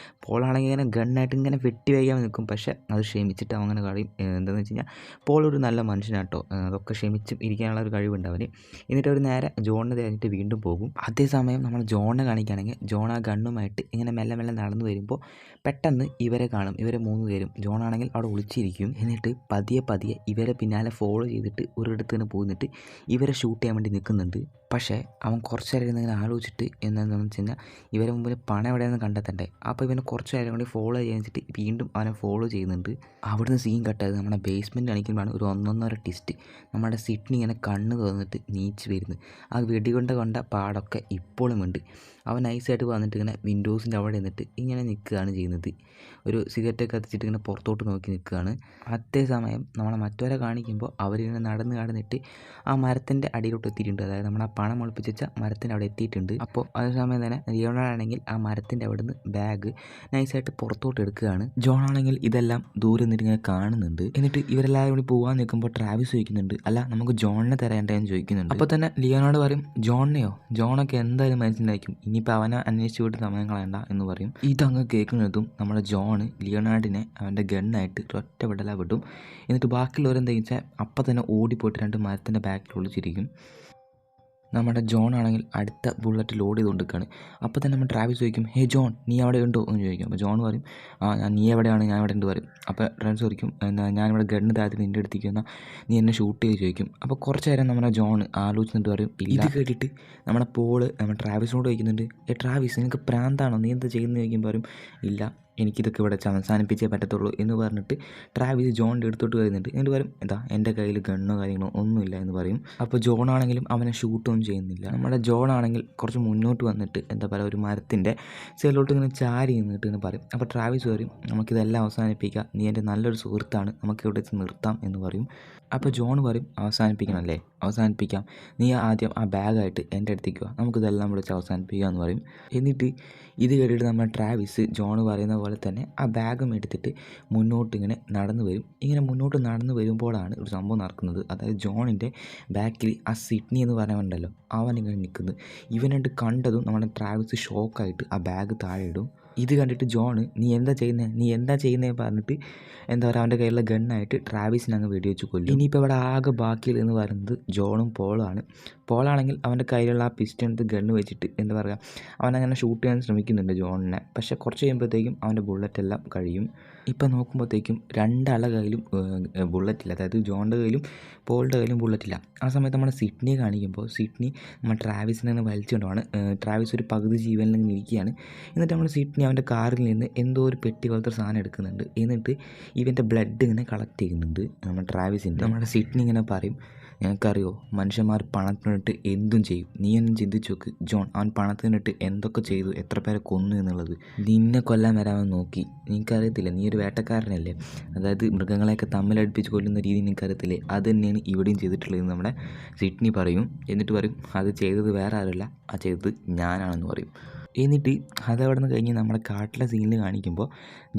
പോളാണെങ്കിൽ ഇങ്ങനെ ഗണ്ണായിട്ട് ഇങ്ങനെ വെട്ടി വയ്ക്കാൻ നിൽക്കും, പക്ഷേ അത് ക്ഷമിച്ചിട്ട് അവൻ അങ്ങനെ കഴിയും. എന്താണെന്ന് വെച്ച് കഴിഞ്ഞാൽ പോൾ ഒരു നല്ല മനുഷ്യനാട്ടോ, അതൊക്കെ ക്ഷമിച്ച് ഇരിക്കാനുള്ള ഒരു കഴിവുണ്ട് അവന്. എന്നിട്ട് അവർ നേരെ ജോണിനെ തിരഞ്ഞിട്ട് വീണ്ടും പോകും. അതേസമയം നമ്മൾ ജോണിനെ കാണിക്കുകയാണെങ്കിൽ ജോൺ ആ ഗണ്ണുമായിട്ട് ഇങ്ങനെ മെല്ലെ മെല്ലെ നടന്നു വരുമ്പോൾ പെട്ടെന്ന് ഇവരെ കാണും. ഇവരെ 3 പേരും. ജോണാണെങ്കിൽ അവിടെ ഒളിച്ചിരിക്കും. എന്നിട്ട് പതിയെ ഇവരെ പിന്നാലെ ഫോളോ ചെയ്തിട്ട് ഒരിടത്ത് നിന്ന് പോന്നിട്ട് ഇവരെ ഷൂട്ട് ചെയ്യാൻ വേണ്ടി നിൽക്കുന്നുണ്ട്. പക്ഷേ അവൻ കുറച്ച് നേരം ഇങ്ങനെ ആലോചിച്ചിട്ട് എന്താണെന്ന് വെച്ച് കഴിഞ്ഞാൽ ഇവരെ മുമ്പിൽ പണം എവിടെയെന്ന് കണ്ടെത്തണ്ടേ. അപ്പോൾ ഇവനെ കുറച്ച് നേരം കൂടി ഫോളോ ചെയ്യാൻ വെച്ചിട്ട് വീണ്ടും അവനെ ഫോളോ ചെയ്യുന്നുണ്ട്. അവിടുന്ന് സീൻ കട്ടായത് നമ്മുടെ ബേസ്മെൻറ്റ് കാണിക്കുമ്പോഴാണ് ഒരു ഒന്നൊന്നര ട്വിസ്റ്റ്. നമ്മുടെ സിഡ്നി ഇങ്ങനെ കണ്ണ് തുറന്നിട്ട് നീച്ച് വരുന്നത്. ആ വെടികൊണ്ട് കൊണ്ട പാടൊക്കെ ഇപ്പോഴും ഉണ്ട്. അവൻ നൈസായിട്ട് വന്നിട്ട് ഇങ്ങനെ വിൻഡോസിൻ്റെ അവിടെ നിന്നിട്ട് ഇങ്ങനെ നിൽക്കുകയാണ് ചെയ്യുന്നത്. ഒരു സിഗരറ്റൊക്കെ കത്തിച്ചിട്ട് ഇങ്ങനെ പുറത്തോട്ട് നോക്കി നിൽക്കുകയാണ്. അതേസമയം നമ്മളെ മറ്റവരെ കാണിക്കുമ്പോൾ അവരിങ്ങനെ നടന്നിട്ട് ആ മരത്തിൻ്റെ അടിയിലോട്ട് എത്തിയിട്ടുണ്ട്. അതായത് നമ്മൾ ആ പണം ഒളിപ്പിച്ച് വെച്ച മരത്തിൻ്റെ അവിടെ എത്തിയിട്ടുണ്ട്. അപ്പോൾ അതേസമയം തന്നെ ലിയോണാർഡോ ആ മരത്തിൻ്റെ അവിടെ നിന്ന് ബാഗ് നൈസായിട്ട് പുറത്തോട്ട് എടുക്കുകയാണ്. ജോൺ ആണെങ്കിൽ ഇതെല്ലാം ദൂരെ നിന്നിട്ട് ഇങ്ങനെ കാണുന്നുണ്ട്. എന്നിട്ട് ഇവരെല്ലാവരും കൂടി പോകാൻ നിൽക്കുമ്പോൾ ട്രാവിസ് ചോദിക്കുന്നുണ്ട് അല്ല നമുക്ക് ജോണിനെ തരേണ്ടതെന്ന് ചോദിക്കുന്നുണ്ട്. അപ്പോൾ തന്നെ ലിയോണാർഡോ പറയും ജോണിനെയോ, ജോണൊക്കെ എന്തായാലും മനസ്സിലായിരിക്കും, ഇനിയിപ്പോൾ അവനെ അന്വേഷിച്ച് വിട്ട് സമയം കളയണ്ട എന്ന് പറയും. ഇതങ്ങ് കേൾക്കുന്നതും നമ്മുടെ ജോണ് ലിയോണാർഡിനെ അവൻ്റെ ഗണ്ണായിട്ട് ഒറ്റ വിടല വിടും. എന്നിട്ട് ബാക്കിയുള്ളവരെന്താ വെച്ചാൽ അപ്പം തന്നെ ഓടിപ്പോയിട്ട് 2 മരത്തിൻ്റെ ബാക്കിൽ ഒളിച്ചിരിക്കും. നമ്മുടെ ജോൺ ആണെങ്കിൽ അടുത്ത ബുള്ളറ്റ് ലോഡ് ചെയ്തുകൊണ്ടിരിക്കുകയാണ്. അപ്പോൾ തന്നെ നമ്മൾ ട്രാവിസ് ചോദിക്കും ഹേ ജോൺ നീ അവിടെ ഉണ്ടോ എന്ന് ചോദിക്കും. അപ്പോൾ ജോൺ പറയും നീ എവിടെയാണ്, ഞാൻ ഇവിടെ ഉണ്ട് പറയും. അപ്പോൾ ട്രാവിസ് ചോദിക്കും ഞാനിവിടെ ഗണ്ണ് താഴ്ത്തി നിൻ്റെ അടുത്തേക്ക് വന്നാൽ നീ എന്നെ ഷൂട്ട് ചെയ്ത് ചോദിക്കും. അപ്പോൾ കുറച്ച് നേരം നമ്മുടെ ജോൺ ആലോചിച്ചിട്ട് പറയും. ഇത് കേട്ടിട്ട് നമ്മുടെ പോള് നമ്മുടെ ട്രാവിസിനോട് ചോദിക്കുന്നുണ്ട് ട്രാവിസ് നിനക്ക് പ്രാന്താണോ, നീ എന്താ ചെയ്യുന്നത് ചോദിക്കുമ്പോൾ പറയും ഇല്ല എനിക്കിതൊക്കെ ഇവിടെ അവസാനിപ്പിച്ചേ പറ്റത്തുള്ളൂ എന്ന് പറഞ്ഞിട്ട് ട്രാവിസ് ജോണിൻ്റെ അടുത്തോട്ട് വരുന്നുണ്ട്. എന്നിട്ട് പറയും എൻ്റെ കയ്യിൽ ഗണ്ണോ കാര്യങ്ങളോ ഒന്നുമില്ല എന്ന് പറയും. അപ്പോൾ ജോൺ ആണെങ്കിലും അവനെ ഷൂട്ടൊന്നും ചെയ്യുന്നില്ല. നമ്മുടെ ജോൺ ആണെങ്കിൽ കുറച്ച് മുന്നോട്ട് വന്നിട്ട് ഒരു മരത്തിൻ്റെ സൈഡിലോട്ട് ഇങ്ങനെ ചാരി നിന്നിട്ട് എന്ന് പറയും. അപ്പോൾ ട്രാവിസ് പറയും നമുക്കിതെല്ലാം അവസാനിപ്പിക്കാം, നീ എൻ്റെ നല്ലൊരു സുഹൃത്താണ്, നമുക്ക് ഇവിടെ വെച്ച് നിർത്താം എന്ന് പറയും. അപ്പോൾ ജോൺ പറയും അവസാനിപ്പിക്കണമല്ലേ, അവസാനിപ്പിക്കാം, നീ ആദ്യം ആ ബാഗായിട്ട് എൻ്റെ അടുത്തേക്ക് വാ, നമുക്കിതെല്ലാം വിളിച്ച് അവസാനിപ്പിക്കുക എന്ന് പറയും. എന്നിട്ട് ഇത് കേട്ടിട്ട് നമ്മുടെ ട്രാവിസ് ജോൺ പറയുന്ന പോലെ തന്നെ ആ ബാഗും എടുത്തിട്ട് മുന്നോട്ട് ഇങ്ങനെ നടന്നു വരും. ഇങ്ങനെ മുന്നോട്ട് നടന്നു വരുമ്പോഴാണ് ഒരു സംഭവം നടക്കുന്നത്. അതായത് ജോണിൻ്റെ ബാക്കിൽ ആ സിഡ്നി എന്ന് പറയുന്നുണ്ടല്ലോ അവനിങ്ങനെ നിൽക്കുന്നത്. ഇവനായിട്ട് കണ്ടതും നമ്മുടെ ട്രാവിസ് ഷോക്കായിട്ട് ആ ബാഗ് താഴെ ഇടും. ഇത് കണ്ടിട്ട് ജോൺ നീ എന്താ ചെയ്യുന്നത് പറഞ്ഞിട്ട് അവൻ്റെ കയ്യിലുള്ള ഗണ്ണായിട്ട് ട്രാവിസിനെ അങ്ങ് വെടിവെച്ച് കൊല്ലും. ഇനിയിപ്പോൾ ഇവിടെ ആകെ ബാക്കിയിൽ എന്ന് പറയുന്നത് ജോണും പോളാണ്. പോളാണെങ്കിൽ അവൻ്റെ കയ്യിലുള്ള ആ പിസ്റ്റൺ എടുത്ത് ഗണ്ണ് വെച്ചിട്ട് അവനങ്ങനെ ഷൂട്ട് ചെയ്യാൻ ശ്രമിക്കുന്നുണ്ട് ജോണിനെ. പക്ഷേ കുറച്ച് കഴിയുമ്പോഴത്തേക്കും അവൻ്റെ ബുള്ളറ്റ് എല്ലാം കഴിയും. ഇപ്പം നോക്കുമ്പോഴത്തേക്കും 2 ആളുടെ കയ്യിലും ബുള്ളറ്റില്ല. അതായത് ജോണിൻ്റെ കയ്യിലും പോളിൻ്റെ കയ്യിലും ബുള്ളറ്റില്ല. ആ സമയത്ത് നമ്മുടെ സിഡ്നിയെ കാണിക്കുമ്പോൾ സിഡ്നി നമ്മൾ ട്രാവിസിനെ അങ്ങനെ വലിച്ചുകൊണ്ടാണ്. ട്രാവിസ് ഒരു പകുതി ജീവനിൽ നിന്ന് ഇരിക്കുകയാണ്. എന്നിട്ട് നമ്മൾ സിഡ്നി അവൻ്റെ കാറിൽ നിന്ന് എന്തോ ഒരു പെട്ടി പോലത്തെ ഒരു സാധനം എടുക്കുന്നുണ്ട്. എന്നിട്ട് ഇവൻ്റെ ബ്ലഡ് ഇങ്ങനെ കളക്ട് ചെയ്യുന്നുണ്ട് നമ്മുടെ ട്രാവിസിൻ്റെ. നമ്മുടെ സിഡ്നി ഇങ്ങനെ പറയും നിനക്കറിയോ മനുഷ്യന്മാർ പണത്തിനിട്ട് എന്തും ചെയ്യും, നീ എന്നും ചിന്തിച്ച് നോക്ക് ജോൺ, അവൻ പണത്തിനിട്ട് എന്തൊക്കെ ചെയ്തു, എത്ര പേരെ കൊന്നു എന്നുള്ളത്. നിന്നെ കൊല്ലാൻ വരാൻ നോക്കി, നിനക്കറിയത്തില്ല, നീ ഒരു വേട്ടക്കാരനല്ലേ, അതായത് മൃഗങ്ങളെയൊക്കെ തമ്മിലടുപ്പിച്ച് കൊല്ലുന്ന രീതി നിനക്കറിയത്തില്ലേ, അത് തന്നെയാണ് ഇവിടെയും ചെയ്തിട്ടുള്ളതെന്ന് നമ്മുടെ സിഡ്നി പറയും. എന്നിട്ട് പറയും അത് ചെയ്തത് വേറെ ആരുമല്ല, ആ ചെയ്തത് ഞാനാണെന്ന് പറയും. എന്നിട്ട് അതവിടെ നിന്ന് കഴിഞ്ഞ് നമ്മുടെ കാട്ടിലെ സീനിൽ കാണിക്കുമ്പോൾ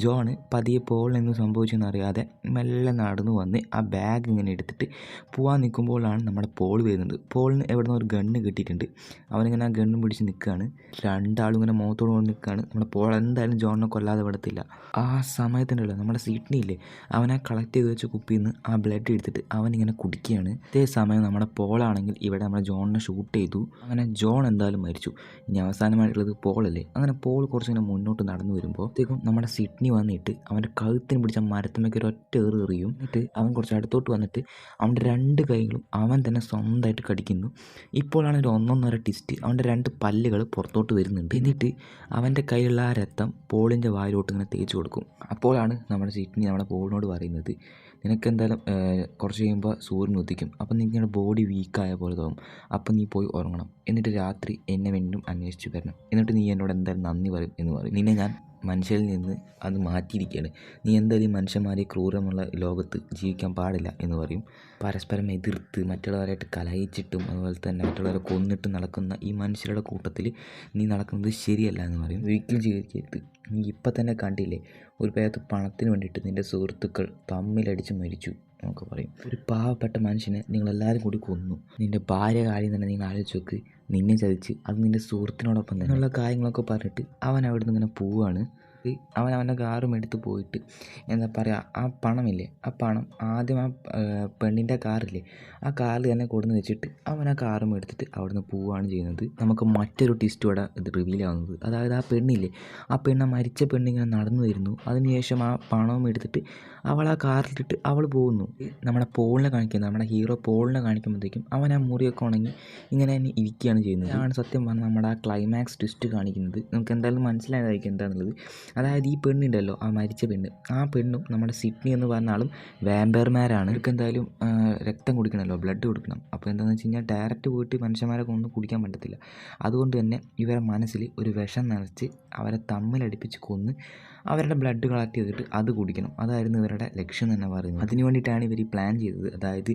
ജോണ് പതിയെ പോളിന് എന്ത് സംഭവിച്ചെന്നറിയാതെ മെല്ലെ നടന്നു വന്ന് ആ ബാഗ് ഇങ്ങനെ എടുത്തിട്ട് പോകാൻ നിൽക്കുമ്പോഴാണ് നമ്മുടെ പോൾ വരുന്നത്. പോളിന് എവിടെ നിന്ന് ഒരു ഗണ്ണ് കിട്ടിയിട്ടുണ്ട്. അവനിങ്ങനെ ആ ഗണ്ണും പിടിച്ച് നിൽക്കുകയാണ്. രണ്ടാളും ഇങ്ങനെ മുഖത്തോട് കൊണ്ട് നിൽക്കുകയാണ്. നമ്മുടെ പോൾ എന്തായാലും ജോണിനെ കൊല്ലാതെ വിടത്തില്ല. ആ സമയത്തിനുള്ളൂ നമ്മുടെ സിഡ്നി ഇല്ലേ, അവനെ കളക്ട് ചെയ്ത് വെച്ച കുപ്പിയിൽ നിന്ന് ആ ബ്ലഡ് എടുത്തിട്ട് അവനിങ്ങനെ കുടിക്കുകയാണ്. അതേ സമയം നമ്മുടെ പോളാണെങ്കിൽ ഇവിടെ നമ്മുടെ ജോണിനെ ഷൂട്ട് ചെയ്തു. അങ്ങനെ ജോൺ എന്തായാലും മരിച്ചു. ഇനി അവസാനമായിട്ടുള്ളത് പോളല്ലേ. അങ്ങനെ പോൾ കുറച്ചിങ്ങനെ മുന്നോട്ട് നടന്നു വരുമ്പോഴത്തേക്കും നമ്മുടെ സിഡ്നി വന്നിട്ട് അവൻ്റെ കഴുത്തിന് പിടിച്ച മരത്തുമ്മയ്ക്ക് ഒരു ഒറ്റ എറിയും. എന്നിട്ട് അവൻ കുറച്ച് അടുത്തോട്ട് വന്നിട്ട് അവൻ്റെ 2 കൈകളും അവൻ തന്നെ സ്വന്തമായിട്ട് കടിക്കുന്നു. ഇപ്പോഴാണ് ഒരു ഒന്നൊന്നര ട്വിസ്റ്റ്. അവൻ്റെ 2 പല്ലുകൾ പുറത്തോട്ട് വരുന്നുണ്ട്. എന്നിട്ട് അവൻ്റെ കയ്യിലുള്ള ആ രക്തം പോളിൻ്റെ വായിലോട്ട് ഇങ്ങനെ തേച്ച് കൊടുക്കും. അപ്പോഴാണ് നമ്മുടെ സിഡ്നി നമ്മുടെ പോളിനോട് പറയുന്നത്, നിനക്കെന്തായാലും കുറച്ച് കഴിയുമ്പോൾ സൂര്യൻ ഉദിക്കും. അപ്പം നിങ്ങളുടെ ബോഡി വീക്കായ പോലെ തോന്നും. അപ്പം നീ പോയി ഉറങ്ങണം. എന്നിട്ട് രാത്രി എന്നെ വീണ്ടും അന്വേഷിച്ച് വരണം. എന്നിട്ട് നീ എന്നോട് എന്തായാലും നന്ദി പറയും എന്ന് പറയും. നിന്നെ ഞാൻ മനുഷ്യരിൽ നിന്ന് അത് മാറ്റിയിരിക്കുകയാണ്. നീ എന്തായാലും മനുഷ്യന്മാരെ ക്രൂരമുള്ള ലോകത്ത് ജീവിക്കാൻ പാടില്ല എന്ന് പറയും. പരസ്പരം എതിർത്ത് മറ്റുള്ളവരായിട്ട് കലഹിച്ചിട്ടും അതുപോലെ തന്നെ മറ്റുള്ളവരെ കൊന്നിട്ട് നടക്കുന്ന ഈ മനുഷ്യരുടെ കൂട്ടത്തിൽ നീ നടക്കുന്നത് ശരിയല്ല എന്ന് പറയും. ഒരിക്കലും ചെയ്യരുത്. നീ ഇപ്പം തന്നെ കണ്ടില്ലേ, ഒരു പേരത്ത് പണത്തിന് വേണ്ടിയിട്ട് നിൻ്റെ സുഹൃത്തുക്കൾ തമ്മിലടിച്ച് മരിച്ചു എന്നൊക്കെ പറയും. ഒരു പാവപ്പെട്ട മനുഷ്യനെ നിങ്ങളെല്ലാവരും കൂടി കൊന്നു. നിൻ്റെ ഭാര്യ കാര്യം തന്നെ നിങ്ങൾ ആലോചിച്ച് നോക്ക്. നിന്നെ ചതിച്ച് അത് നിൻ്റെ സുഹൃത്തിനോടൊപ്പം തന്നെ ഉള്ള കാര്യങ്ങളൊക്കെ പറഞ്ഞിട്ട് അവൻ അവിടെ നിന്ന് ഇങ്ങനെ പോവുകയാണ്. അവൻ അവൻ്റെ കാറും എടുത്ത് പോയിട്ട് എന്താ പറയുക, ആ പണമില്ലേ, ആ പണം ആദ്യം ആ പെണ്ണിൻ്റെ കാറില്ലേ, ആ കാറിൽ തന്നെ കൊടുന്ന് വെച്ചിട്ട് അവൻ ആ കാറും എടുത്തിട്ട് അവിടെ നിന്ന് പോവുകയാണ് ചെയ്യുന്നത്. നമുക്ക് മറ്റൊരു ട്വിസ്റ്റ് ഇവിടെ ഇത് റിവീൽ ആവുന്നത്, അതായത് ആ പെണ്ണില്ലേ, ആ പെണ്ണ് മരിച്ച പെണ്ണിങ്ങനെ നടന്നു വരുന്നു. അതിനുശേഷം ആ പണവും എടുത്തിട്ട് അവൾ ആ കാറിലിട്ട് അവൾ പോകുന്നു. നമ്മുടെ പോളിനെ കാണിക്കുന്നത്, നമ്മുടെ ഹീറോ പോളിനെ കാണിക്കുമ്പോഴത്തേക്കും അവൻ ആ മുറിയൊക്കെ ഉണങ്ങി ഇങ്ങനെ തന്നെ ഇരിക്കുകയാണ് ചെയ്യുന്നത്. ആണ് സത്യം പറഞ്ഞാൽ നമ്മുടെ ആ ക്ലൈമാക്സ് ട്വിസ്റ്റ് കാണിക്കുന്നത്. നമുക്ക് എന്തായാലും മനസ്സിലായതായിരിക്കും എന്താണെന്നുള്ളത്. അതായത് ഈ പെണ്ണുണ്ടല്ലോ, ആ മരിച്ച പെണ്ണ്, ആ പെണ്ണും നമ്മുടെ സിഡ്നി എന്ന് പറഞ്ഞ ആളും വാമ്പയർമാരാണ്. ഇവർക്ക് എന്തായാലും രക്തം കുടിക്കണമല്ലോ, ബ്ലഡ് കൊടുക്കണം. അപ്പോൾ എന്താണെന്ന് വെച്ച് കഴിഞ്ഞാൽ ഡയറക്റ്റ് പോയിട്ട് മനുഷ്യന്മാരെ ഒന്നും കുടിക്കാൻ പറ്റത്തില്ല. അതുകൊണ്ട് തന്നെ ഇവരുടെ മനസ്സിൽ ഒരു വിഷം നിറച്ച് അവരെ തമ്മിലടിപ്പിച്ച് കൊന്ന് അവരുടെ ബ്ലഡ് കളക്ട് ചെയ്തിട്ട് അത് കുടിക്കണം. അതായിരുന്നു ഇവരുടെ ലക്ഷ്യം തന്നെ പറയുന്നത്. അതിന് വേണ്ടിയിട്ടാണ് ഇവർ ഈ പ്ലാൻ ചെയ്തത്. അതായത്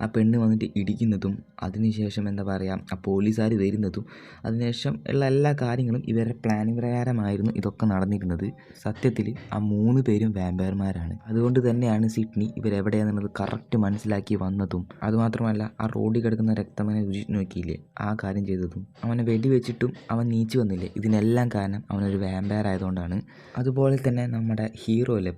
ആ പെണ്ണ് വന്നിട്ട് ഇടിക്കുന്നതും അതിനുശേഷം എന്താ പറയുക, ആ പോലീസുകാർ വരുന്നതും അതിനുശേഷം ഉള്ള എല്ലാ കാര്യങ്ങളും ഇവരുടെ പ്ലാനിങ് പ്രകാരമായിരുന്നു ഇതൊക്കെ നടന്നിരുന്നത്. സത്യത്തിൽ ആ 3 പേരും വാമ്പയർമാരാണ്. അതുകൊണ്ട് തന്നെയാണ് സിഡ്നി ഇവരെവിടെയാണെന്നുള്ളത് കറക്റ്റ് മനസ്സിലാക്കി വന്നതും. അതുമാത്രമല്ല ആ റോഡിൽ കിടക്കുന്ന രക്തമനെ രുചിച്ച് നോക്കിയില്ലേ, ആ കാര്യം ചെയ്തതും. അവനെ വെടിവെച്ചിട്ടും അവൻ നീച്ചു വന്നില്ലേ, ഇതിനെല്ലാം കാരണം അവനൊരു വാമ്പയർ ആയതുകൊണ്ടാണ്. അതുപോലെ തന്നെ നമ്മുടെ ഹീറോ അല്ലേ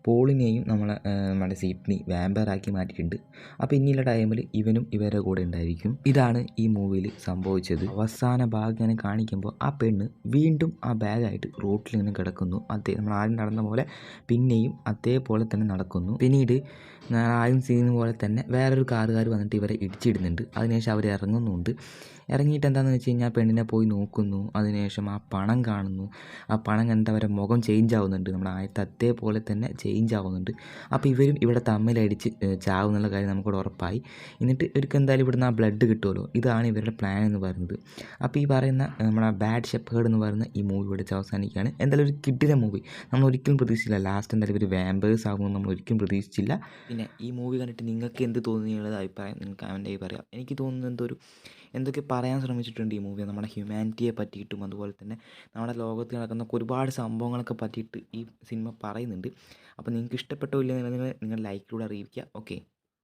പോളിനെയും നമ്മുടെ സിഡ്നി വാമ്പയറാക്കി മാറ്റിയിട്ടുണ്ട്. അപ്പോൾ ഇനിയുള്ള ടൈമിൽ ഇവനും ഇവരുടെ കൂടെ ഉണ്ടായിരിക്കും. ഇതാണ് ഈ മൂവിയിൽ സംഭവിച്ചത്. അവസാന ഭാഗം ഇങ്ങനെ കാണിക്കുമ്പോൾ ആ പെണ്ണ് വീണ്ടും ആ ബാഗായിട്ട് റോട്ടിൽ ഇങ്ങനെ കിടക്കുന്നു. നമ്മൾ ആദ്യം നടന്ന പോലെ പിന്നെയും അതേപോലെ തന്നെ നടക്കുന്നു. പിന്നീട് ആദ്യം ചെയ്യുന്ന പോലെ തന്നെ വേറൊരു കാറുകാർ വന്നിട്ട് ഇവരെ ഇടിച്ചിടുന്നുണ്ട്. അതിനുശേഷം അവർ ഇറങ്ങുന്നുണ്ട്. ഇറങ്ങിയിട്ട് എന്താണെന്ന് വെച്ച് കഴിഞ്ഞാൽ പെണ്ണിനെ പോയി നോക്കുന്നു. അതിനുശേഷം ആ പണം കാണുന്നു. ആ പണം കണ്ടിട്ട് അവരുടെ മുഖം ചേഞ്ച് ആവുന്നുണ്ട്. നമ്മുടെ ആദ്യത്തെ അതേപോലെ തന്നെ ചേഞ്ച് ആവുന്നുണ്ട്. അപ്പോൾ ഇവരും ഇവിടെ തമ്മിലടിച്ച് ചാവുന്നുള്ള കാര്യം നമുക്കിവിടെ ഉറപ്പായി. എന്നിട്ട് ഇവർക്ക് എന്തായാലും ഇവിടുന്ന് ആ ബ്ലഡ് കിട്ടുമല്ലോ. ഇതാണ് ഇവരുടെ പ്ലാൻ എന്ന് പറയുന്നത്. അപ്പോൾ ഈ പറയുന്ന നമ്മുടെ ബാഡ് ഷെപ്പേർഡ് എന്ന് പറയുന്ന ഈ മൂവി ഇവിടെ അവസാനിക്കുകയാണ്. എന്തായാലും ഒരു കിഡിലെ മൂവി, നമ്മൾ ഒരിക്കലും പ്രതീക്ഷിച്ചില്ല. ലാസ്റ്റ് എന്തായാലും ഇവർ വാമ്പേഴ്സ് ആകുമെന്ന് നമ്മൾ ഒരിക്കലും പ്രതീക്ഷിച്ചില്ല. പിന്നെ ഈ മൂവി കണ്ടിട്ട് നിങ്ങൾക്ക് എന്ത് തോന്നിയുള്ളത് അഭിപ്രായം നിങ്ങൾക്ക് കമൻറ്റായി പറയാം. എനിക്ക് തോന്നുന്നത് എന്തൊക്കെ പറയാൻ ശ്രമിച്ചിട്ടുണ്ട് ഈ മൂവി നമ്മുടെ ഹ്യൂമാനിറ്റിയെ പറ്റിയിട്ടും അതുപോലെ തന്നെ നമ്മുടെ ലോകത്ത് നടക്കുന്ന ഒരുപാട് സംഭവങ്ങളൊക്കെ പറ്റിയിട്ട് ഈ സിനിമ പറയുന്നുണ്ട്. അപ്പോൾ നിങ്ങൾക്ക് ഇഷ്ടപ്പെട്ടോ ഇല്ലെന്നുണ്ടെങ്കിൽ നിങ്ങൾ ലൈക്കിലൂടെ അറിയിക്കുക. ഓക്കെ.